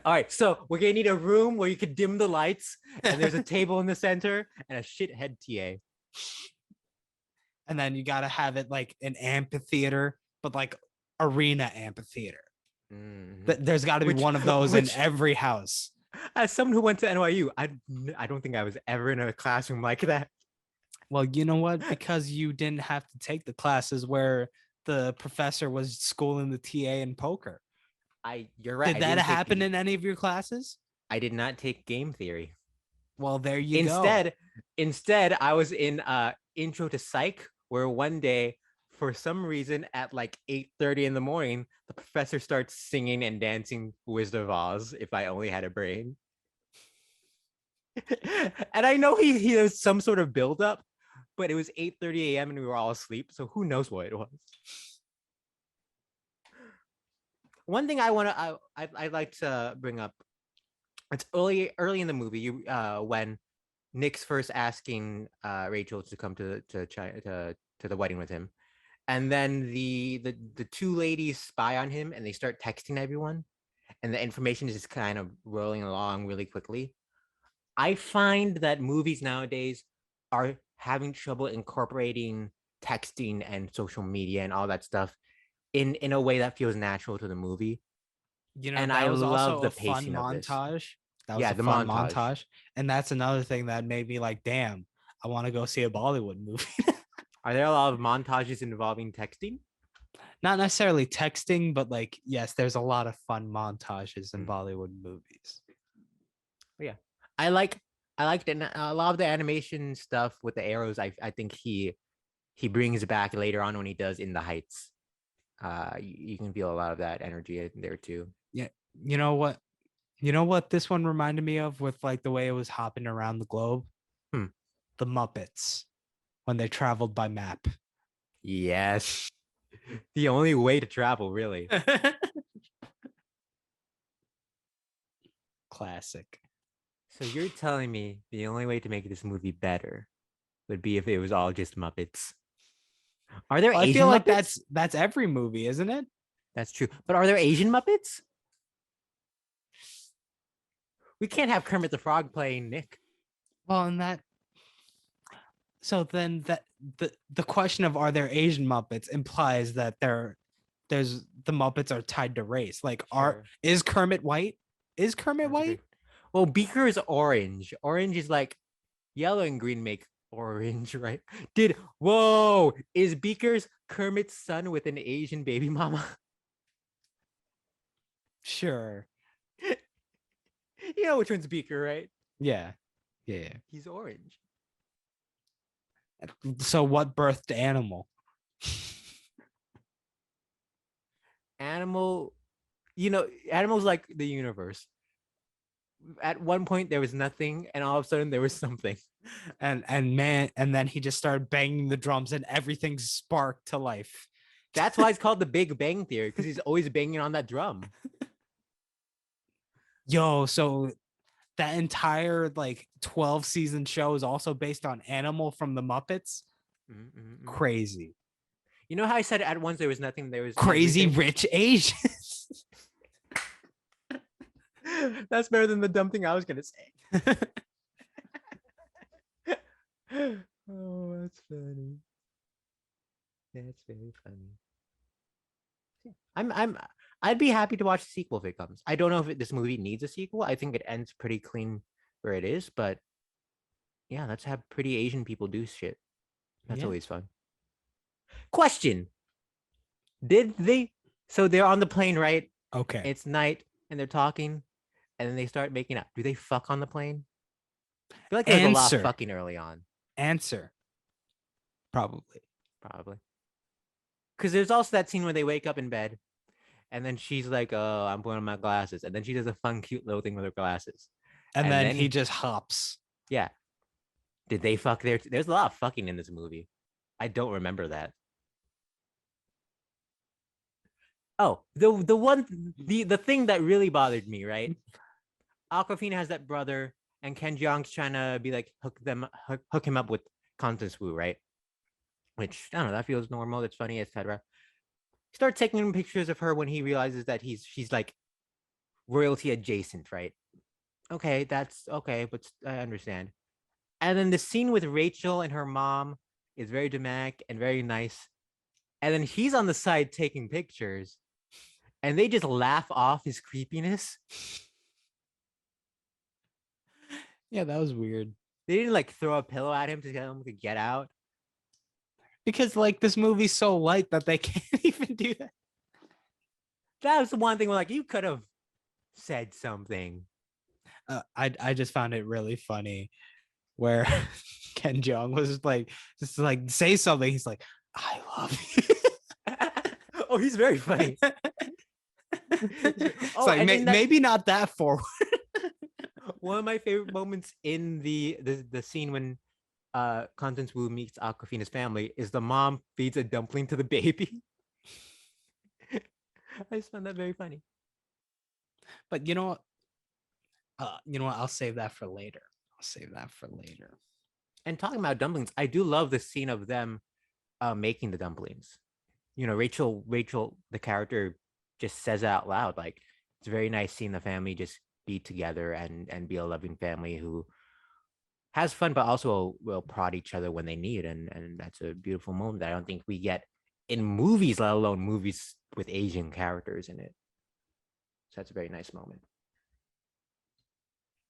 All right, so we're gonna need a room where you can dim the lights, and there's a table in the center and a shithead TA. And then you got to have it like an amphitheater, but like arena amphitheater. Mhm. There's got to be Which, one of those in which, every house. as someone who went to NYU, I don't think I was ever in a classroom like that. Well, you know what? Because you didn't have to take the classes where the professor was schooling the TA in poker. You're right. Did that happen in any of your classes? I did not take game theory. Well, there you go. Instead, I was in intro to psych, where one day, for some reason, at like 8:30 in the morning, the professor starts singing and dancing Wizard of Oz. If I only had a brain, and I know he has some sort of buildup, but it was 8:30 a.m. and we were all asleep, so who knows what it was. One thing I'd like to bring up. It's early in the movie, when Nick's first asking Rachel to come to China to the wedding with him, and then the two ladies spy on him and they start texting everyone, and the information is just kind of rolling along really quickly. I find that movies nowadays are having trouble incorporating texting and social media and all that stuff in a way that feels natural to the movie, You know, and I that was love also the a fun pacing of this. montage. That was Yeah, a the fun montage. montage. And that's another thing that made me like, damn, I want to go see a Bollywood movie. Are there a lot of montages involving texting? Not necessarily texting, but like, yes, there's a lot of fun montages in Hmm. Bollywood movies. Yeah, I like I like a lot of the animation stuff with the arrows. I think he brings back later on when he does In the Heights. You can feel a lot of that energy in there too. Yeah. You know what? You know what this one reminded me of with like the way it was hopping around the globe? Hmm. The Muppets when they traveled by map. Yes, the only way to travel, really. Classic. So you're telling me the only way to make this movie better would be if it was all just Muppets? Are there Well, I feel Asian like Muppets? that's every movie, isn't it? That's true, but are there Asian Muppets? We can't have Kermit the Frog playing Nick. Well, and that so then that the question of are there Asian Muppets implies that there's the Muppets are tied to race. Like Sure. is Kermit white? Is Kermit That's a white? great. Well, Beaker is orange. Orange is like yellow and green make orange, right? Whoa, is Beaker's Kermit's son with an Asian baby mama? Sure. You know which one's Beaker, right? Yeah. Yeah. He's orange. So what birthed Animal? Animal, Animal's like the universe. At one point there was nothing, and all of a sudden there was something. And then he just started banging the drums and everything sparked to life. That's why it's called the Big Bang Theory, because he's always banging on that drum. Yo, so that entire like 12 season show is also based on Animal from the Muppets. Crazy. You know how I said at once there was nothing, there was Crazy everything? rich Asians. That's better than the dumb thing I was gonna say. Oh, that's funny. That's very funny. I'd be happy to watch the sequel if it comes. I don't know if this movie needs a sequel. I think it ends pretty clean where it is, but yeah, let's have pretty Asian people do shit. That's always fun. Question. Did they so they're on the plane, right? Okay. It's night and they're talking and then they start making out. Do they fuck on the plane? I feel like there's a lot of fucking early on. Answer. Probably. Because there's also that scene where they wake up in bed and then she's like, oh, I'm putting on my glasses. And then she does a fun, cute little thing with her glasses. And then he just hops. Yeah. Did they fuck there? There's a lot of fucking in this movie. I don't remember that. Oh, the thing that really bothered me, right? Aquafina has that brother, and Ken Jeong's trying to be like hook him up with Constance Wu, right? Which I don't know, that feels normal. It's funny, etc. Start taking pictures of her when he realizes that she's like royalty adjacent, right? Okay, that's okay, but I understand. And then the scene with Rachel and her mom is very dramatic and very nice. And then he's on the side taking pictures. and they just laugh off his creepiness. Yeah, that was weird. They didn't like throw a pillow at him to get him to get out. Because like this movie's so light that they can't even do that. That was the one thing where like you could have said something. I just found it really funny where Ken Jeong was just like say something. He's like, I love you. Oh, he's very funny. It's Oh, like and maybe not that forward. one of my favorite moments in the scene when Constance Wu meets Aquafina's family is the mom feeds a dumpling to the baby. I just found that very funny. But you know what? I'll save that for later. And talking about dumplings, I do love the scene of them making the dumplings. You know, Rachel, the character, just says it out loud. Like, it's a very nice seeing the family just be together and be a loving family who has fun, but also will prod each other when they need. And that's a beautiful moment that I don't think we get in movies, let alone movies with Asian characters in it. So that's a very nice moment.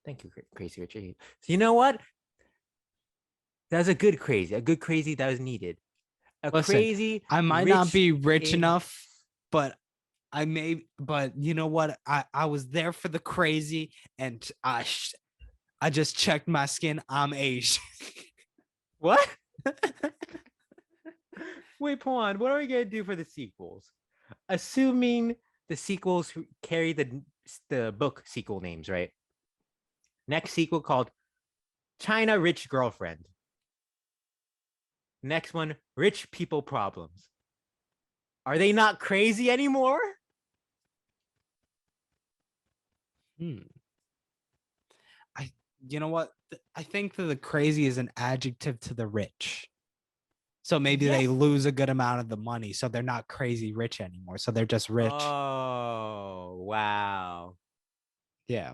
Thank you, Crazy Richard. So you know what? That was a good crazy that was needed. Listen, Crazy. I might not be rich in... enough, but but you know what? I was there for the crazy, and I just checked my skin. I'm Asian. What? Wait, Pawan, what are we gonna do for the sequels? Assuming the sequels carry the book sequel names, right? Next sequel called China Rich Girlfriend. Next one, Rich People Problems. Are they not crazy anymore? You know what? I think that the crazy is an adjective to the rich. So maybe they lose a good amount of the money. So they're not crazy rich anymore. So they're just rich. Oh, wow. Yeah.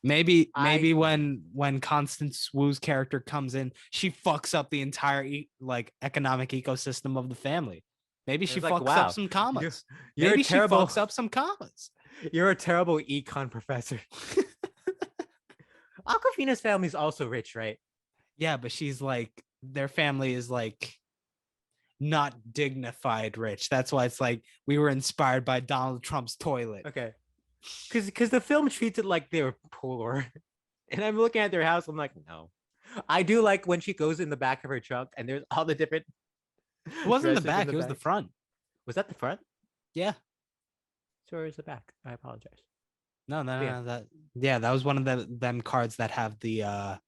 Maybe when Constance Wu's character comes in, she fucks up the entire economic ecosystem of the family. Maybe she fucks up some commas. Maybe she fucks up some commas. You're a terrible econ professor. Aquafina's family is also rich, right? Yeah, but she's like, their family is like not dignified rich. That's why it's like we were inspired by Donald Trump's toilet. Okay. Because the film treats it like they were poor. And I'm looking at their house, I'm like, no. I do like when she goes in the back of her truck and there's all the different... It wasn't the back, it was the front. Was that the front? Yeah. So where's the back? I apologize. No, that was one of them cards that have the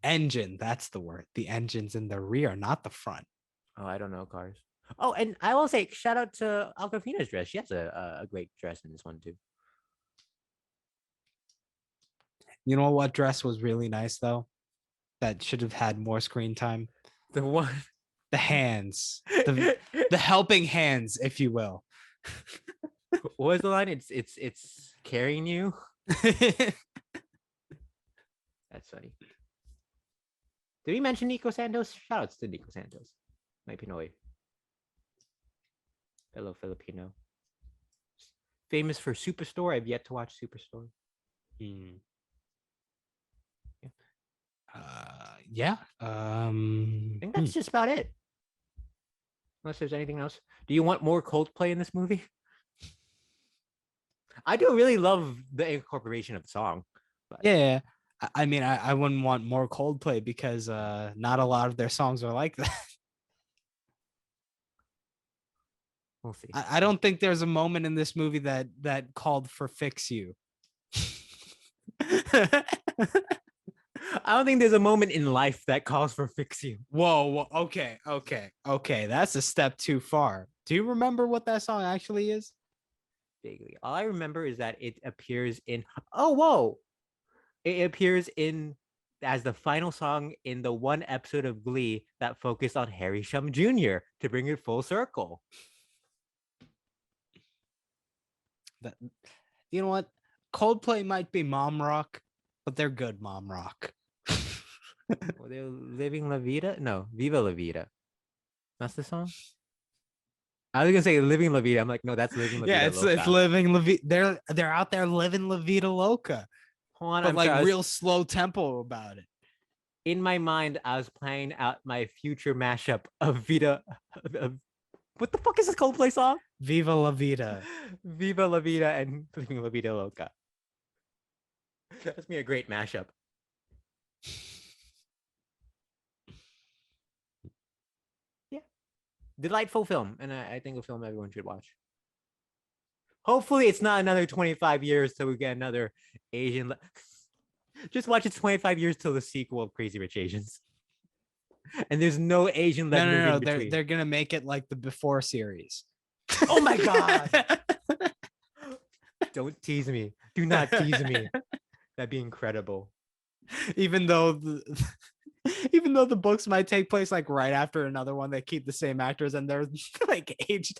engine. That's the word. The engine's in the rear, not the front. Oh, I don't know cars. Oh, and I will say shout out to Aquafina's dress. She has a great dress in this one too. You know what dress was really nice though? That should have had more screen time. The one, the hands, the helping hands, if you will. What was the line? It's carrying you. That's funny. Did we mention Nico Santos? Shoutouts to Nico Santos. My Pinoy. Fellow Filipino. Famous for Superstore. I've yet to watch Superstore. Yeah. I think that's just about it. Unless there's anything else. Do you want more Coldplay in this movie? I do really love the incorporation of the song. But... Yeah. I mean, I wouldn't want more Coldplay because not a lot of their songs are like that. We'll see. I don't think there's a moment in this movie that called for Fix You. I don't think there's a moment in life that calls for Fix You. Whoa. Okay. That's a step too far. Do you remember what that song actually is? Vaguely. All I remember is that it appears in... Oh, whoa! It appears in as the final song in the one episode of Glee that focused on Harry Shum Jr. to bring it full circle. You know what? Coldplay might be mom rock, but they're good mom rock. Well, they're Living La Vida? No, Viva La Vida. That's the song? I was gonna say Living La Vida. I'm like, no, that's Living La Yeah, Vida it's Loca. living La Vida. They're out there living La Vida Loca, Hold on, but I'm like sorry. real slow tempo about it. In my mind, I was playing out my future mashup of Vida. Of, what the fuck is this Coldplay song? Viva La Vida. Viva La Vida and Living La Vida Loca. That's me a great mashup. Yeah, delightful film, and I think a film everyone should watch. Hopefully, it's not another 25 years till we get another Asian. Just watch it 25 years till the sequel of Crazy Rich Asians, and there's no Asian led movie No. in between. They're gonna make it like the Before series. Oh my god! Don't tease me. Do not tease me. That'd be incredible. Even though even though the books might take place like right after another one, they keep the same actors and they're like aged.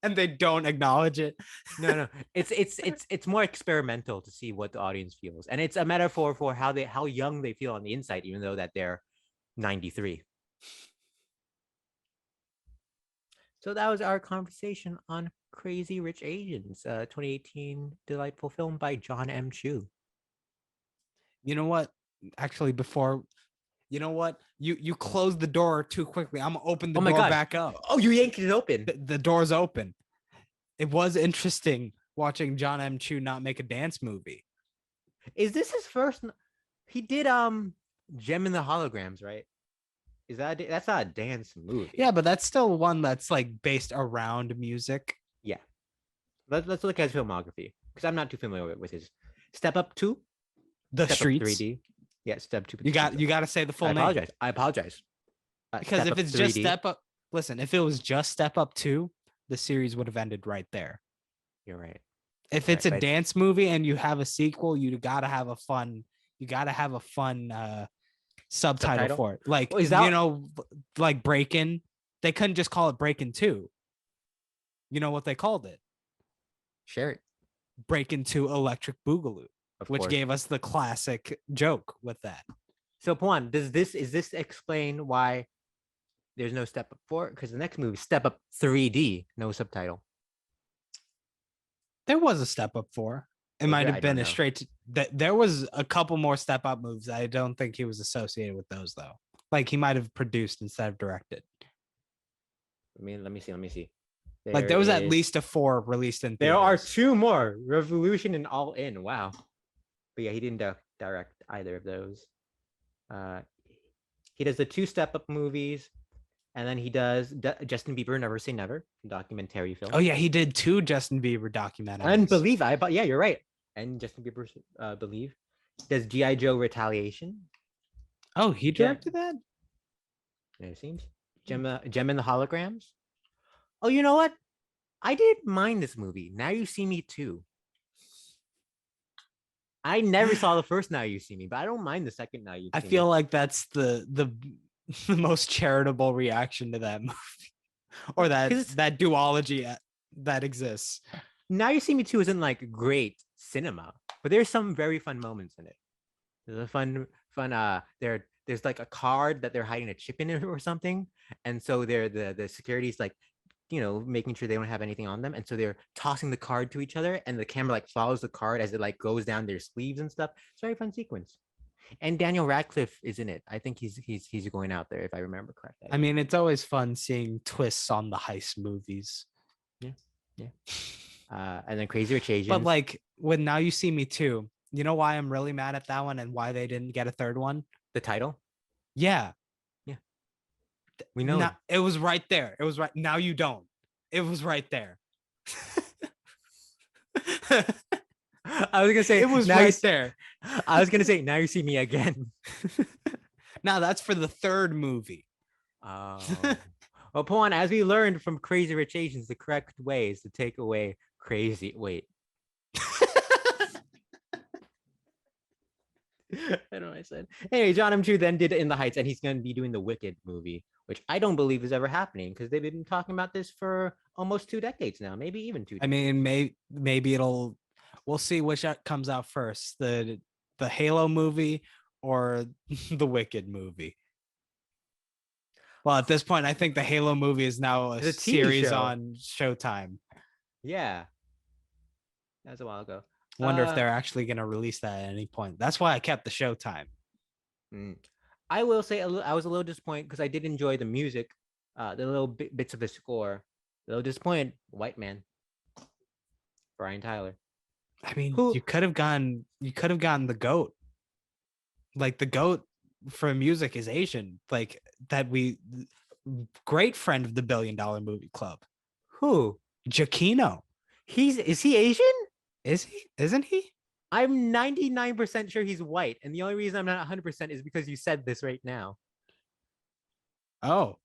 And they don't acknowledge it. No. It's more experimental to see what the audience feels. And it's a metaphor for how young they feel on the inside, even though that they're 93. So that was our conversation on Crazy Rich Asians, 2018 delightful film by Jon M. Chu. You know what? Actually, before you know what? You closed the door too quickly. I'm gonna open the door back up. Oh, you yanked it open. The door's open. It was interesting watching Jon M. Chu not make a dance movie. Is this his first? He did Gem in the Holograms, right? Is that's not a dance movie? Yeah, but that's still one that's like based around music. Yeah. Let's look at his filmography because I'm not too familiar with his Step Up 2, The Step Streets. Up 3D. Yeah, Step 2. You got to say the full name. I apologize. Because Step if Up it's 3D. just Step Up, listen, if it was just Step Up 2, the series would have ended right there. You're right. If it's a dance movie and you have a sequel, you gotta have a fun subtitle for it. Like, like Breakin'. They couldn't just call it Breakin' 2. You know what they called it? Share it. Breakin' 2 Electric Boogaloo, which gave us the classic joke with that. So, Pawan, is this explain why there's no Step Up 4? Because the next movie, Step Up 3D, no subtitle. There was a Step Up 4. It might have been a straight to, there was a couple more Step Up moves. I don't think he was associated with those though. Like he might have produced instead of directed. I mean, let me see. There was at least a 4 released in theaters. There are 2 more, Revolution and All In. Wow. But yeah, he didn't direct either of those. He does the 2 Step Up movies, and then he does Justin Bieber Never Say Never, documentary film. Oh yeah, he did 2 Justin Bieber documentaries. And Believe, yeah, you're right. And Justin Bieber Believe. Does G.I. Joe Retaliation. Oh, he directed that? Yeah, it seems. Gem in the Holograms. Oh, you know what? I didn't mind this movie. Now You See Me Too. I never saw the first Now You See Me, but I don't mind the second Now You See Me. I feel like that's the most charitable reaction to that movie. Or that duology that exists. Now You See Me Too isn't like great cinema, but there's some very fun moments in it. There's a fun there's like a card that they're hiding a chip in it or something, and so they're the security's like, making sure they don't have anything on them, and so they're tossing the card to each other, and the camera like follows the card as it like goes down their sleeves and stuff. It's a very fun sequence. And Daniel Radcliffe is in it. I think he's going out there, if I remember correctly. I mean, it's always fun seeing twists on the heist movies. Yeah. And then Crazy Rich Asians. But like when Now You See Me Too, you know why I'm really mad at that one and why they didn't get a third one? The title? Yeah. We know. It was right there. It was right. Now you don't. It was right there. I was gonna say it was right there. I was gonna say Now You See Me Again. Now that's for the third movie. Oh. Well, Pawan, as we learned from Crazy Rich Asians, the correct way is to take away crazy. Wait. I don't know what I said. Anyway, Jon M. Chu then did In the Heights, and he's going to be doing the Wicked movie, which I don't believe is ever happening because they've been talking about this for almost 2 decades now, maybe even 2 decades. I mean, maybe we'll see which comes out first, the Halo movie or the Wicked movie. Well, at this point, I think the Halo movie is now a It's a TV series show. on Showtime. Yeah. That was a while ago. Wonder if they're actually going to release that at any point. That's why I kept the Showtime. I will say I was a little disappointed because I did enjoy the music, the little bits of the score. A little disappointed. White man, Brian Tyler. I mean, Who? you could have gotten the GOAT. Like the GOAT for music is Asian. Like that great friend of the $1 Billion Movie Club. Who? Giacchino. Is he Asian? Is he? Isn't he? I'm 99% sure he's white, and the only reason I'm not 100% is because you said this right now. Oh,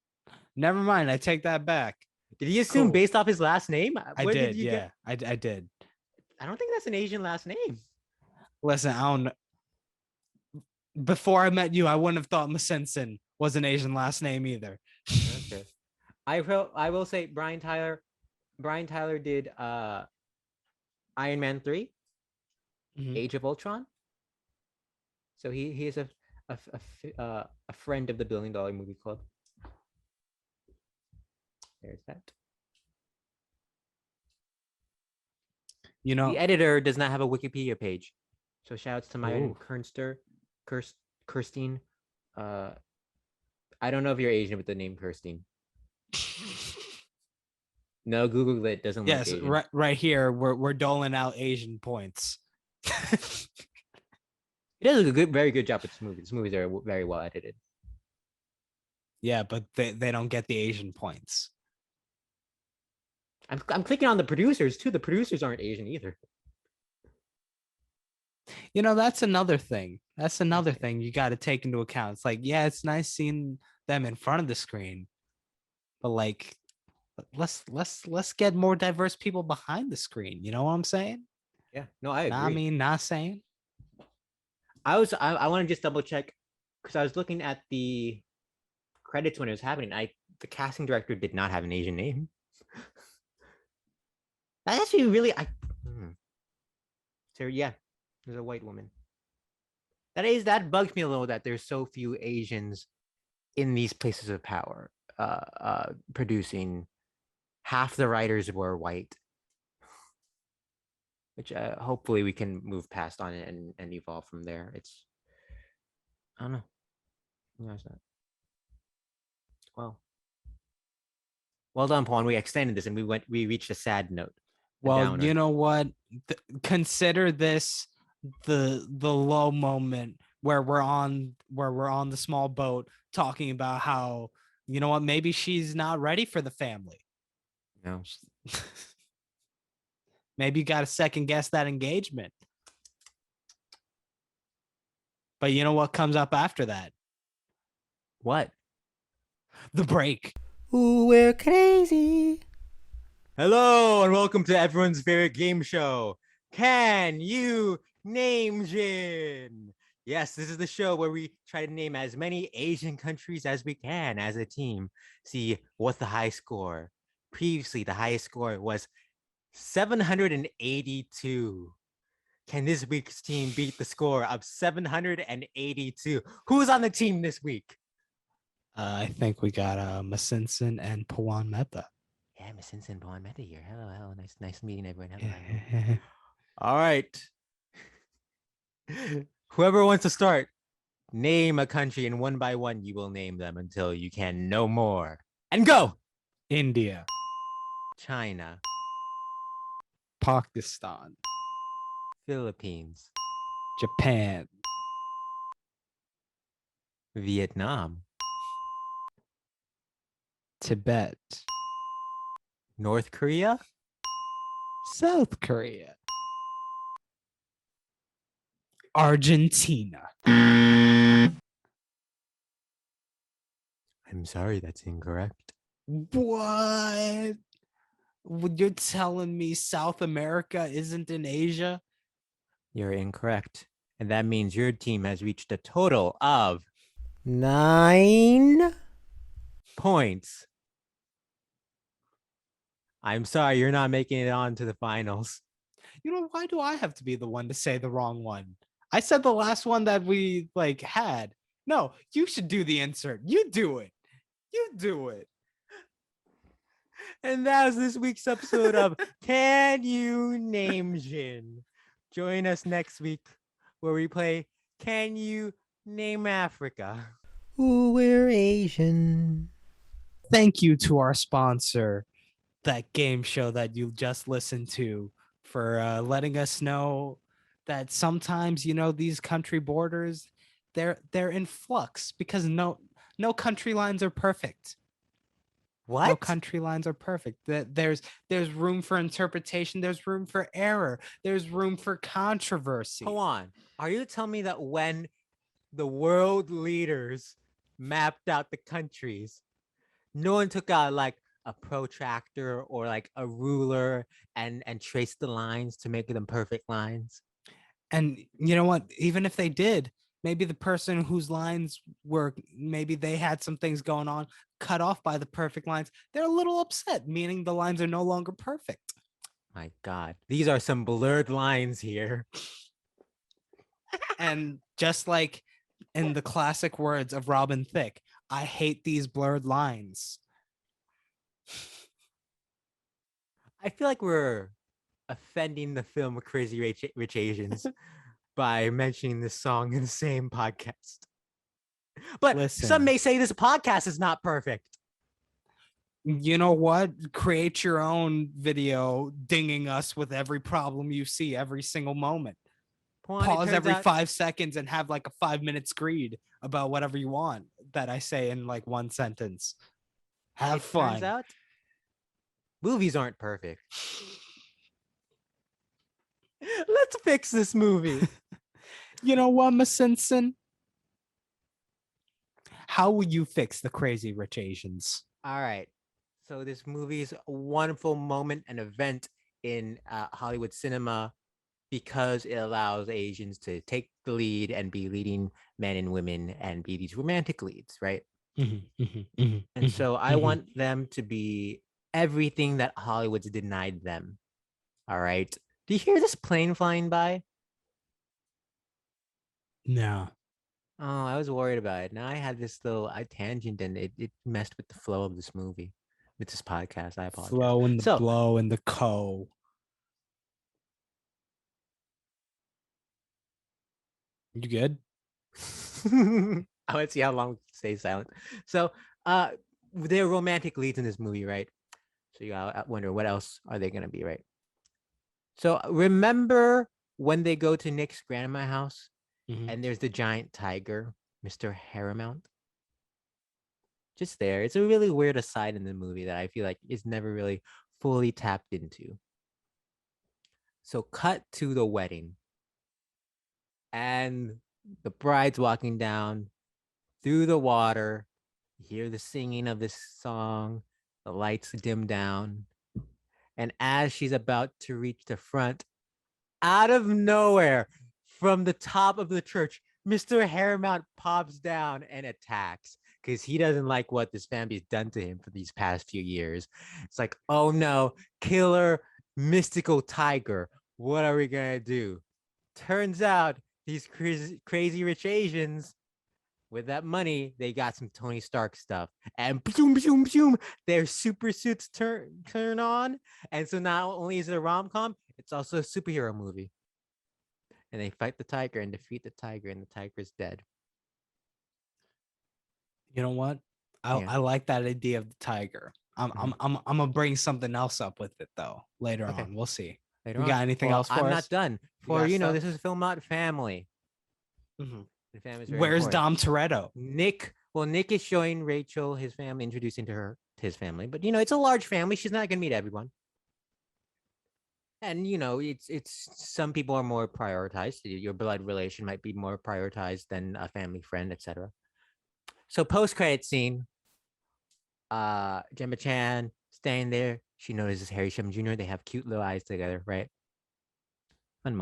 never mind. I take that back. Did he assume based off his last name? I did. Yeah, I did. I don't think that's an Asian last name. Listen, I don't. Before I met you, I wouldn't have thought Masensen was an Asian last name either. Okay. I will say Brian Tyler. Brian Tyler did Iron Man 3, Age of Ultron. So he is a friend of the $1 Billion Movie Club. There's that. You know, the editor does not have a Wikipedia page, so shout outs to Myron Kirstein. I don't know if you're Asian with the name Kirstein. No, Google it doesn't. Yes, look right here we're doling out Asian points. It does a very good job with this movie. These movies are very well edited. Yeah, but they don't get the Asian points. I'm clicking on the producers too. The producers aren't Asian either. You know, that's another thing. That's another thing you got to take into account. It's like, yeah, it's nice seeing them in front of the screen, but like, let's get more diverse people behind the screen. You know what I'm saying? Yeah. No, I agree. Nah, I mean, not saying. I want to just double check because I was looking at the credits when it was happening. The casting director did not have an Asian name. That's actually really So yeah, there's a white woman. That bugs me a little that there's so few Asians in these places of power producing. Half the writers were white, which hopefully we can move past on it and evolve from there. I don't know. No, it's not. Well done, Pawan. We extended this and we reached a sad note. Well, you know what? Consider this the low moment where we're on the small boat talking about how, you know what, maybe she's not ready for the family. No. Maybe you got to second guess that engagement. But you know what comes up after that? What? The break. Ooh, we're crazy. Hello and welcome to everyone's favorite game show. Can you name Jin? Yes, this is the show where we try to name as many Asian countries as we can as a team. See what's the high score. Previously, the highest score was 782. Can this week's team beat the score of 782? Who's on the team this week? I think we got Masensen and Pawan Mehta. Yeah, Masensen and Pawan Mehta here. Hello. Nice meeting everyone. Hello. All right. Whoever wants to start, name a country, and one by one you will name them until you can no more. And go! India. China. Pakistan. Philippines. Japan. Vietnam. Tibet. North Korea. South Korea. Argentina. I'm sorry, that's incorrect. What? You're telling me South America isn't in Asia? You're incorrect. And that means your team has reached a total of 9 points. I'm sorry, you're not making it on to the finals. You know, why do I have to be the one to say the wrong one? I said the last one that we had. No, you should do the insert. You do it. You do it. And that was this week's episode of Can You Name Jin? Join us next week where we play Can You Name Africa? Ooh, we're Asian. Thank you to our sponsor, that game show that you just listened to, for letting us know that sometimes, these country borders, they're in flux because no country lines are perfect. What? No country lines are perfect. There's room for interpretation. There's room for error. There's room for controversy. Pawan, are you telling me that when the world leaders mapped out the countries, no one took out like a protractor or like a ruler and traced the lines to make them perfect lines? And you know what? Even if they did, maybe the person whose lines were, maybe they had some things going on cut off by the perfect lines. They're a little upset, meaning the lines are no longer perfect. My God, these are some blurred lines here. And just like in the classic words of Robin Thicke, I hate these blurred lines. I feel like we're offending the film Crazy Rich Asians by mentioning this song in the same podcast. But Listen, some may say this podcast is not perfect. You know what? Create your own video dinging us with every problem you see every single moment. Pause every 5 seconds and have like a 5-minute screed about whatever you want that I say in like one sentence. Have fun. Turns out, movies aren't perfect. Let's fix this movie. You know what, Miss Simpson? How will you fix the Crazy Rich Asians? All right. So this movie is a wonderful moment and event in Hollywood cinema because it allows Asians to take the lead and be leading men and women and be these romantic leads, right? And so I want them to be everything that Hollywood's denied them. All right. Do you hear this plane flying by? No. Oh, I was worried about it. Now I had this little tangent and it messed with the flow of this movie, with this podcast. I apologize. Flow and the blow and the co. You good? I want to see how long we can stay silent. So they're romantic leads in this movie, right? So you wonder what else are they going to be, right? So remember when they go to Nick's grandma's house and there's the giant tiger, Mr. Harrimount? Just there. It's a really weird aside in the movie that I feel like is never really fully tapped into. So cut to the wedding. And the bride's walking down through the water. You hear the singing of this song. The lights dim down. And as she's about to reach the front, out of nowhere, from the top of the church, Mr. Harrimount pops down and attacks because he doesn't like what this family's done to him for these past few years. It's like, oh no, killer, mystical tiger. What are we going to do? Turns out these crazy rich Asians, with that money, they got some Tony Stark stuff. And boom, boom, boom, their super suits turn on. And so not only is it a rom-com, it's also a superhero movie. And they fight the tiger and defeat the tiger, and the tiger's dead. You know what? I like that idea of the tiger. I'm gonna bring something else up with it though later on. We'll see. Later we on. got anything else for I'm us? not done. For this is a film about family. The family's Where's important. Dom Toretto? Nick is showing Rachel his family, introducing to his family. But it's a large family. She's not gonna meet everyone. And it's some people are more prioritized. Your blood relation might be more prioritized than a family friend, etc. So post-credit scene, Gemma Chan staying there. She notices Harry Shum Jr. They have cute little eyes together, right? Fun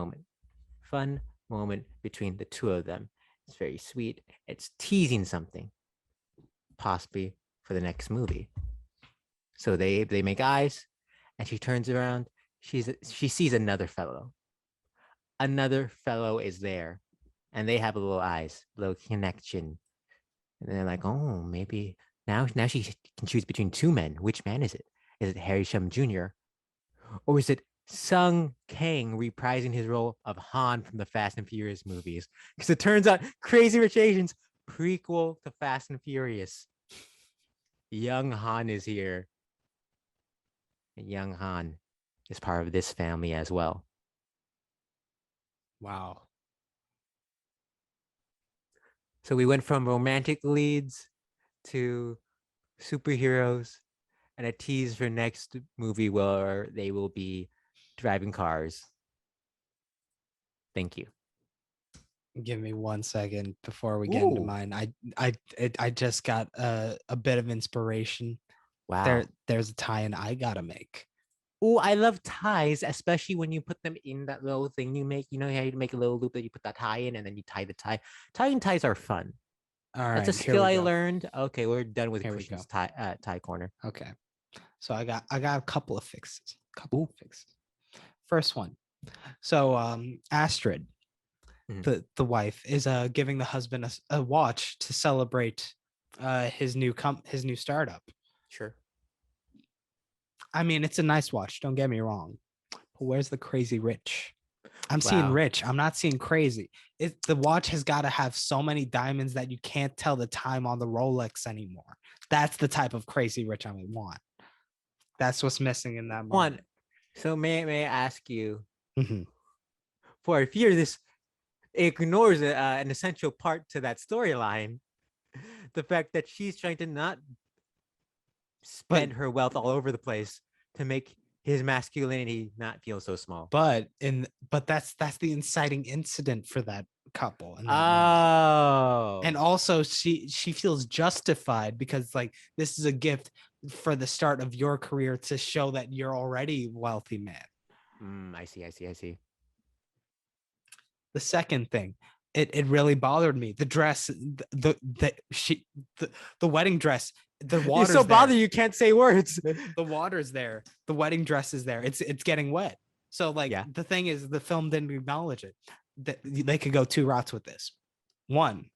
moment between the two of them. It's very sweet. It's teasing something, possibly for the next movie. So they make eyes, and she turns around. She sees another fellow. Another fellow is there, and they have little eyes, little connection. And they're like, oh, maybe Now she can choose between two men. Which man is it? Is it Harry Shum Jr. or is it Sung Kang reprising his role of Han from the Fast and Furious movies? Because it turns out Crazy Rich Asians prequel to Fast and Furious. Young Han is here. And young Han is part of this family as well. Wow. So we went from romantic leads to superheroes and a tease for next movie where they will be driving cars. Thank you. Give me 1 second before we get into Ooh. mine. I just got a bit of inspiration. Wow. There's a tie-in I gotta make. Oh, I love ties, especially when you put them in that little thing you make. You know how you make a little loop that you put that tie in and then you tie the tie. Tying ties are fun. All That's right, a here skill we I go. learned. Okay, we're done with Here we Christian's go. tie corner. Okay. So I got a couple of fixes. First one. So Astrid, Mhm. the wife, is giving the husband a watch to celebrate his new startup. Sure. I mean, it's a nice watch, don't get me wrong. But where's the crazy rich? I'm seeing Wow. rich. I'm not seeing crazy. The watch has got to have so many diamonds that you can't tell the time on the Rolex anymore. That's the type of crazy rich I want. That's what's missing in that One. moment. So may I ask you, Mhm. for fear this ignores an essential part to that storyline, the fact that she's trying to not spend her wealth all over the place to make his masculinity not feel so small. But that's the inciting incident for that couple in that moment. Oh. And also she feels justified because like this is a gift for the start of your career to show that you're already a wealthy man. I see. The second thing, it really bothered me. The dress, the wedding dress, the You're water's so there. bothered you can't say words. The water's there. The wedding dress is there. It's getting wet. So like Yeah. the thing is the film didn't acknowledge it. That they could go two routes with this. One,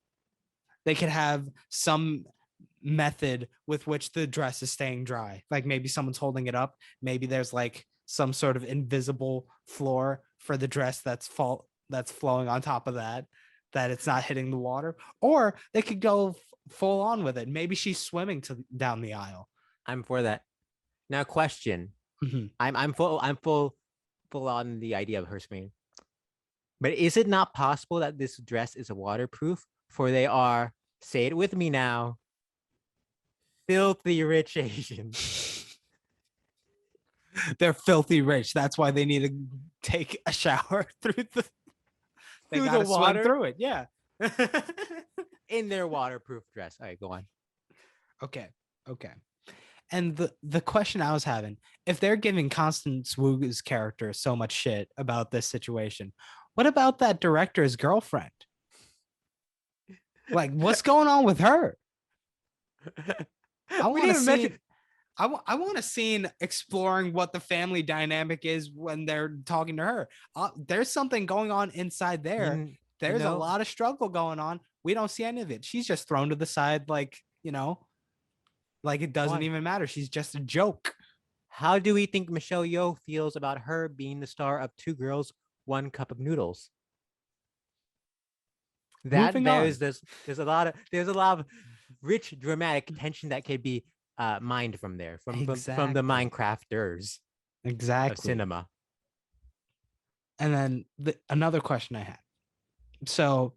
they could have some method with which the dress is staying dry. Like maybe someone's holding it up. Maybe there's like some sort of invisible floor for the dress that's flowing on top of that it's not hitting the water. Or they could go full on with it. Maybe she's swimming down the aisle. I'm for that. Now, question. Mhm. I'm full on the idea of her swimming. But is it not possible that this dress is waterproof? For they are, say it with me now, filthy rich Asians. They're filthy rich. That's why they need to take a shower through the water? swim through it. Yeah. In their waterproof dress. All right, go on. Okay. And the question I was having, if they're giving Constance Wu's character so much shit about this situation, what about that director's girlfriend? Like, what's going on with her? I want a scene exploring what the family dynamic is when they're talking to her. There's something going on inside there. There's a lot of struggle going on. We don't see any of it. She's just thrown to the side, like, like it doesn't even matter. She's just a joke. How do we think Michelle Yeoh feels about her being the star of Two Girls, One Cup of Noodles? Moving on. There's a lot of rich dramatic tension that could be mined from there, from the Minecrafters of cinema. And then another question I had. So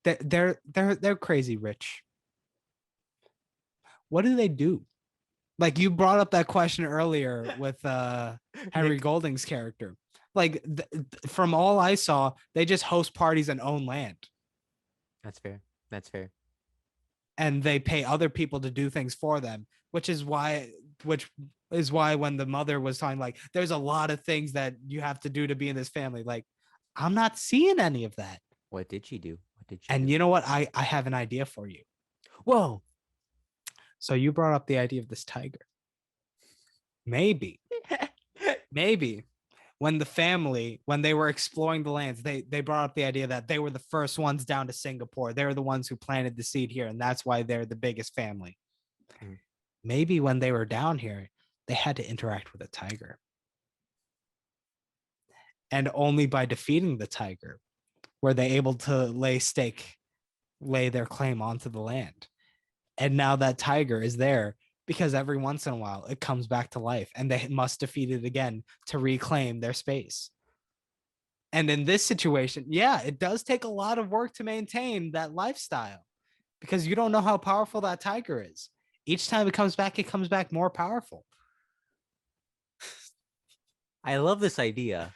they're crazy rich. What do they do? Like you brought up that question earlier with Henry Golding's character. Like from all I saw, they just host parties and own land. That's fair. And they pay other people to do things for them, which is why when the mother was talking, like, there's a lot of things that you have to do to be in this family. Like, I'm not seeing any of that. What did she do? You know what? I have an idea for you. Whoa. So you brought up the idea of this tiger. Maybe when they were exploring the lands, they brought up the idea that they were the first ones down to Singapore. They were the ones who planted the seed here, and that's why they're the biggest family. Hmm. Maybe when they were down here, they had to interact with a tiger. And only by defeating the tiger were they able to lay their claim onto the land. And now that tiger is there because every once in a while it comes back to life and they must defeat it again to reclaim their space. And in this situation, yeah, it does take a lot of work to maintain that lifestyle because you don't know how powerful that tiger is. Each time it comes back more powerful. I love this idea.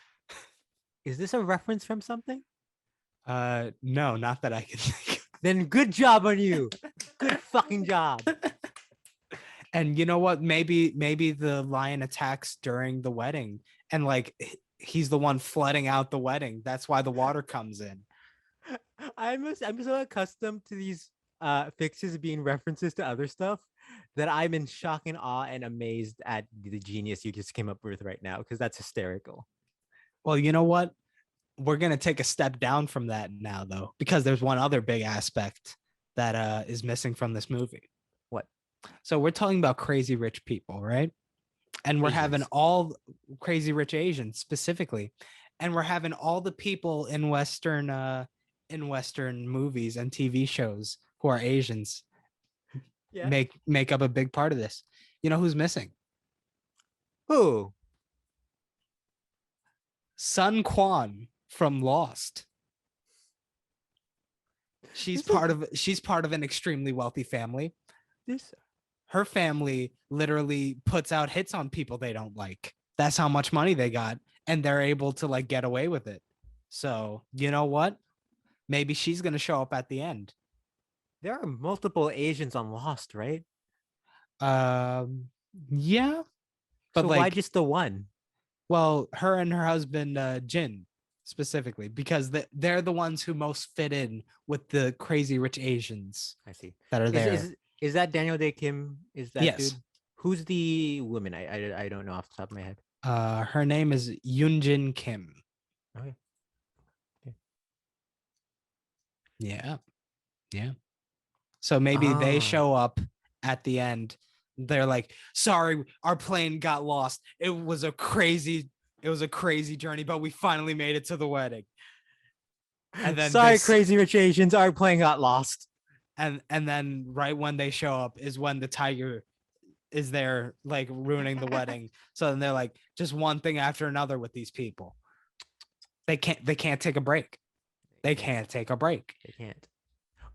Is this a reference from something? No, not that I can think. Then good job on you. Good fucking job. And you know what? Maybe the lion attacks during the wedding and like he's the one flooding out the wedding. That's why the water comes in. I'm so accustomed to these fixes being references to other stuff that I'm in shock and awe and amazed at the genius you just came up with right now because that's hysterical. Well, you know what? We're going to take a step down from that now, though, because there's one other big aspect that is missing from this movie. What? So we're talking about crazy rich people, right? And we're having Asians. all crazy rich Asians specifically. And we're having all the people in Western movies and TV shows who are Asians Yeah. make up a big part of this. You know who's missing? Who? Sun Quan from Lost. She's part of an extremely wealthy family. This Her family literally puts out hits on people they don't like. That's how much money they got, and they're able to like get away with it. So, you know what? Maybe she's going to show up at the end. there are multiple Asians on Lost, right? Yeah, but so like why just the one? well, her and her husband Jin specifically because they're the ones who most fit in with the crazy rich Asians I see. that are there. Is that Daniel Day Kim? Is that Yes. dude? Who's the woman? I don't know off the top of my head. Her name is Yoonjin Kim. Okay. Yeah. Yeah. So maybe they Ah. show up at the end. They're like, sorry, our plane got lost. It was a crazy journey, but we finally made it to the wedding. And then Sorry, crazy rich Asians, our plane got lost. And then right when they show up is when the tiger is there, like ruining the wedding. So then they're like, just one thing after another with these people. They can't take a break. They can't take a break. They can't.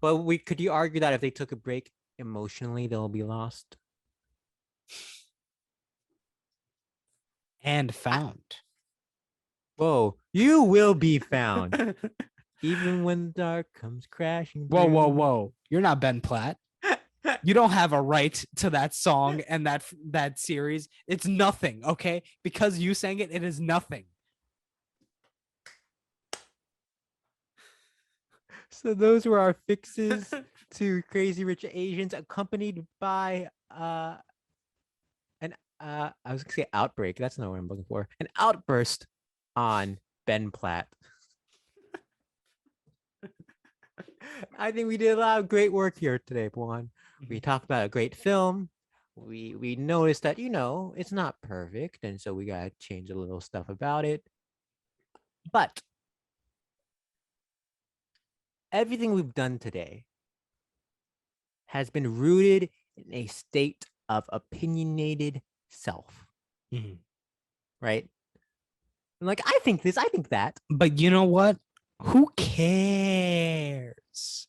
But could you argue that if they took a break emotionally, they'll be lost? And found. Whoa, you will be found. Even when dark comes crashing. Whoa. You're not Ben Platt. You don't have a right to that song and that series. It's nothing, okay? Because you sang it, it is nothing. So those were our fixes to Crazy Rich Asians, accompanied by I was gonna say outbreak. That's not what I'm looking for. An outburst on Ben Platt. I think we did a lot of great work here today, Pawan. We talked about a great film. We noticed that, it's not perfect, and so we gotta change a little stuff about it. But everything we've done today has been rooted in a state of opinionated self. Mhm. Right? Like, I think this, I think that. But you know what? Who cares?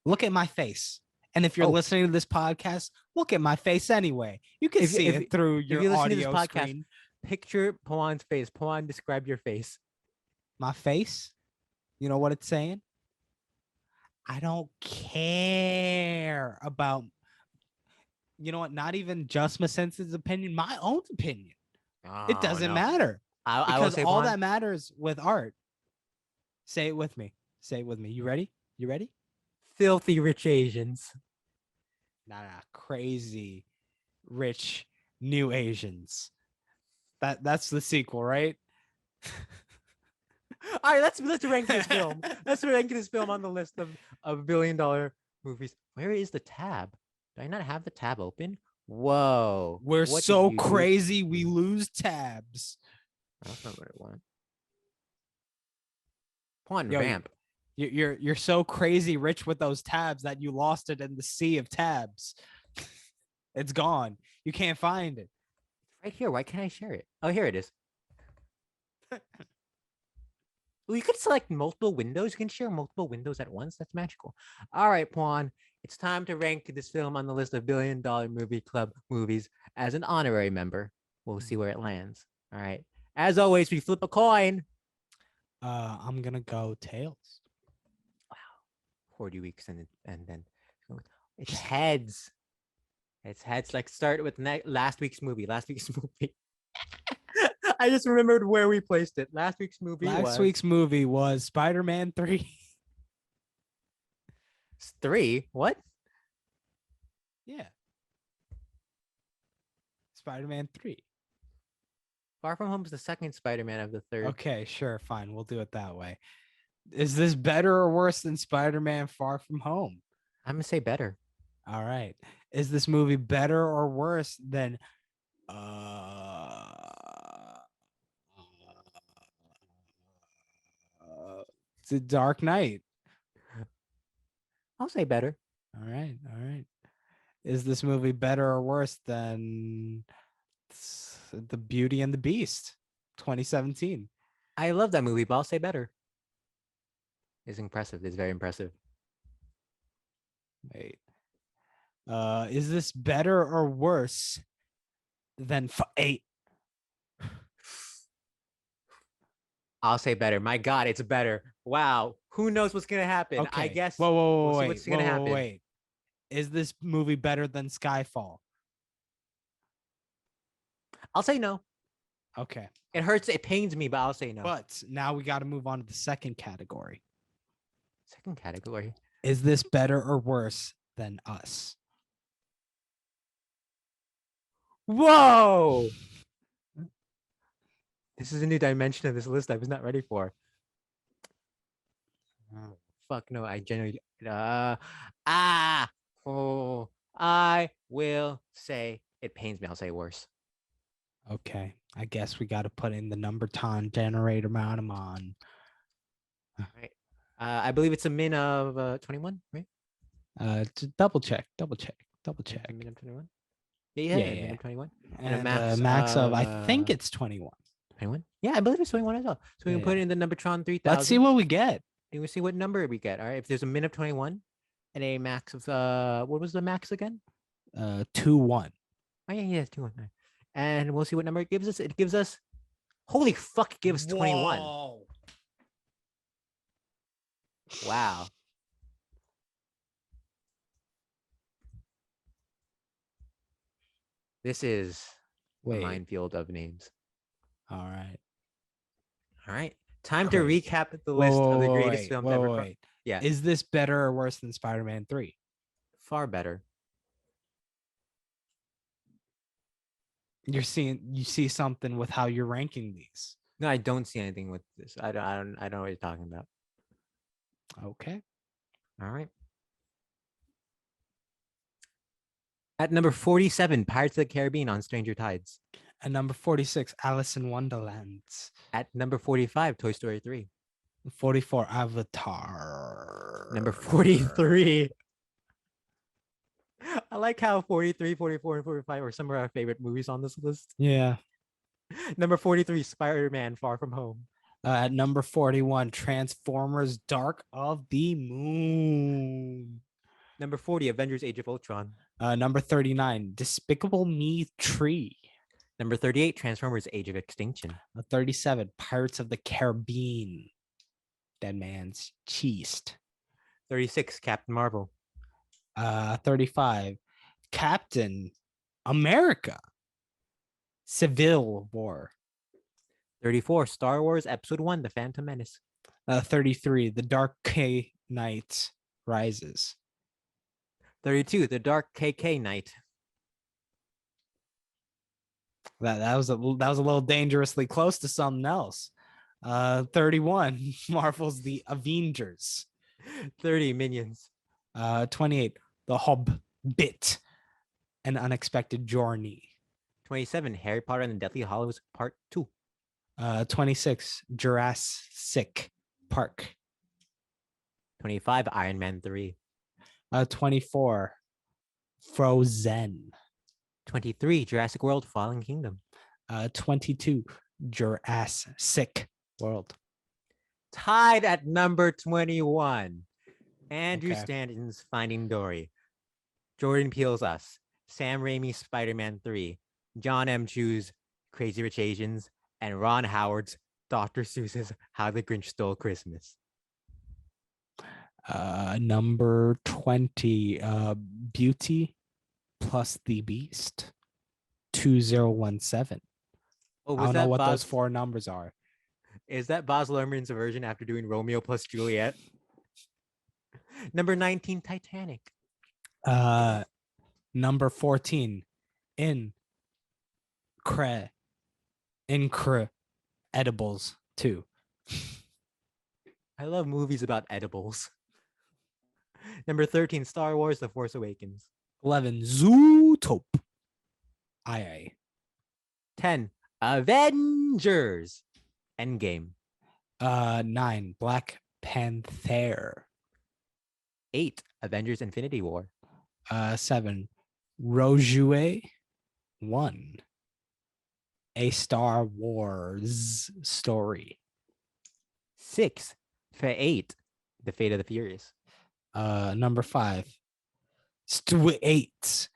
Look at my face. And if you're listening to this podcast, look at my face anyway. You can see it through your audio screen. Picture Pawan's face. Pawan, describe your face. My face? You know what it's saying? I don't care about, you know what? Not even just Masense's opinion, my own opinion. It doesn't matter. Because all that matters with art. Say it with me. Say it with me. You ready? You ready? Filthy rich Asians. Nah, crazy rich new Asians. That's the sequel, right? All right, let's rank this film. Let's rank this film on the list of $1 billion movies. Where is the tab? Do I not have the tab open? Whoa. We're what did so you do? crazy we lose tabs. That's not what I want. Pawn Yo, vamp. You're so crazy rich with those tabs that you lost it in the sea of tabs. It's gone. You can't find it. Right here. Why can't I share it? Oh, here it is. Well, you could select multiple windows. You can share multiple windows at once. That's magical. All right, Pawn. It's time to rank this film on the list of $1 billion movie club movies as an honorary member. We'll see where it lands. All right. As always, we flip a coin. I'm gonna go tails. 40 weeks and then it's heads. It's heads. Like start with last week's movie. Last week's movie. I just remembered where we placed it. Last week's movie was Spider-Man 3. 3. What? Yeah. Spider-Man 3. Far From Home is the second Spider-Man of the third. Okay, sure, fine. We'll do it that way. Is this better or worse than Spider-Man Far From Home? I'm gonna say better. All right. Is this movie better or worse than The Dark Knight? I'll say better. All right, all right. Is this movie better or worse than The Beauty and the Beast, 2017? I love that movie, but I'll say better. It's impressive. It's very impressive. Wait. Is this better or worse than 8? I'll say better. My God, it's better. Wow. Who knows what's gonna happen? Okay. I guess. Whoa, we'll see wait. what's gonna happen. Wait. Is this movie better than Skyfall? I'll say no. Okay. It hurts. It pains me, but I'll say no. But now we got to move on to the second category. Second category. Is this better or worse than Us? Whoa. This is a new dimension of this list I was not ready for. Oh, fuck no. I genuinely. I will say it pains me. I'll say worse. Okay. I guess we got to put in the number ton generator on. All right. I believe it's a min of 21, right? Double check. A min of 21. Yeah. Min of 21. And a max of I think it's 21. 21? Yeah, I believe it's 21 as well. So we can put it in the Numbertron 3000. Let's see what we get. And we'll see what number we get. All right. If there's a min of 21 and a max of what was the max again? 2-1. Oh yeah, it's 2-1. Right. And we'll see what number it gives us. It gives us holy fuck, it gives 21. Whoa. Wow. This is a minefield of names. All right. All right. Time to recap the list of the greatest films ever. Yeah. Is this better or worse than Spider-Man 3? Far better. You see something with how you're ranking these. No, I don't see anything with this. I don't know what you're talking about. Okay. All right. At number 47, Pirates of the Caribbean on Stranger Tides. At number 46, Alice in Wonderland. At number 45, Toy Story 3. 44, Avatar. Number 43. I like how 43, 44, and 45 are some of our favorite movies on this list. Yeah. Number 43, Spider-Man Far From Home. At number 41, Transformers Dark of the Moon. Number 40, Avengers Age of Ultron. Number 39, Despicable Me 3. Number 38, Transformers Age of Extinction. 37, Pirates of the Caribbean. Dead Man's Chest. 36, Captain Marvel. 35, Captain America. Civil War. 34, Star Wars Episode 1, The Phantom Menace. 33, The Dark Knight Rises. 32, The Dark KK Knight. That was a little dangerously close to something else. 31, Marvel's The Avengers. 30, Minions. 28, The Hobbit. An Unexpected Journey. 27, Harry Potter and the Deathly Hallows Part 2. 26, Jurassic Park. 25, Iron Man 3. 24, Frozen. 23, Jurassic World Fallen Kingdom. 22, Jurassic World. Tied at number 21, Andrew Okay. Stanton's Finding Dory. Jordan Peele's Us. Sam Raimi's Spider-Man 3. Jon M. Chu's Crazy Rich Asians. And Ron Howard's Dr. Seuss's How the Grinch Stole Christmas. Number 20, Beauty plus the Beast. 2017. Oh, I don't know what those 4 numbers are. Is that Baz Luhrmann's version after doing Romeo plus Juliet? Number 19, Titanic. Number 14, Incredibles 2. I love movies about edibles. Number 13, Star Wars The Force Awakens. 11, Zootopia. Aye. 10, Avengers Endgame. 9, Black Panther. 8, Avengers Infinity War. 7, Rogue One. A Star Wars Story. 6, Fate, The Fate of the Furious. Number 5, 8,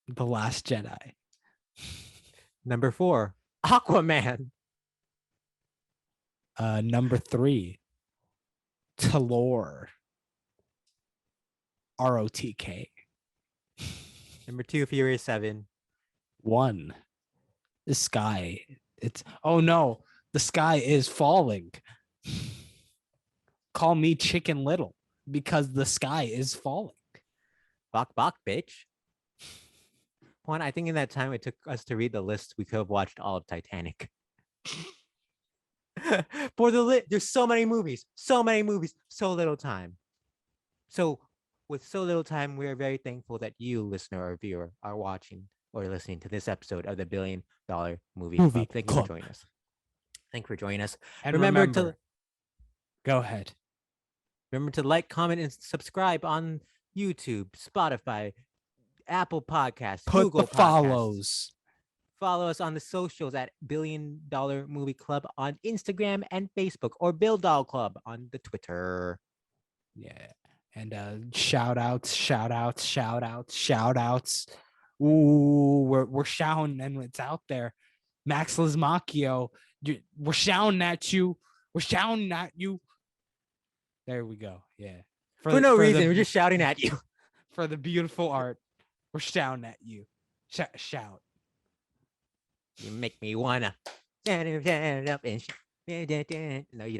The Last Jedi. Number 4, Aquaman. Number 3, Talor. ROTK. Number 2, Furious 7. 1, the sky. Oh no, the sky is falling. Call me Chicken Little because the sky is falling. Bok bok, bitch. Juan, I think in that time it took us to read the list, we could have watched all of Titanic. For the list, there's so many movies, so little time. So with so little time, we are very thankful that you, listener or viewer, are watching or listening to this episode of the $1 Billion Movie Club. Thank you for joining us. Thank you for joining us. And remember to go ahead. Remember to like, comment, and subscribe on YouTube, Spotify, Apple Podcasts, Put Google the Podcasts. follows. Follow us on the socials at $1 Billion Movie Club on Instagram and Facebook, or Bill Doll Club on the Twitter. Yeah. And shout outs. Ooh, we're shouting and it's out there. Max Lismacchio, we're shouting at you. There we go. Yeah. For no reason, we're just shouting at you. For the beautiful art, we're shouting at you. Shout. You make me wanna. No, you don't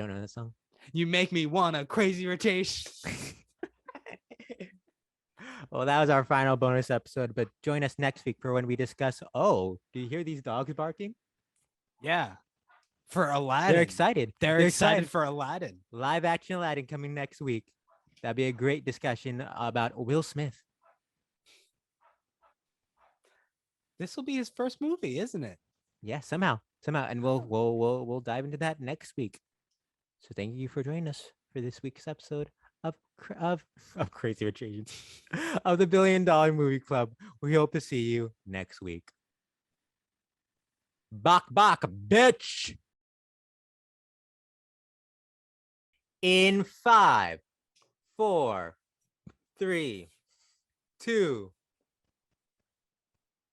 know the song. You make me wanna crazy rotation. Well, that was our final bonus episode, but join us next week for when we discuss. Oh, do you hear these dogs barking? Yeah. For Aladdin. They're excited. They're excited for Aladdin. Live action Aladdin coming next week. That'd be a great discussion about Will Smith. This will be his first movie, isn't it? Yeah, somehow, and we'll dive into that next week. So thank you for joining us for this week's episode of Crazy Rich Asians of the $1 Billion Movie Club. We hope to see you next week. Bok bok, bitch. In 5, 4, 3, 2,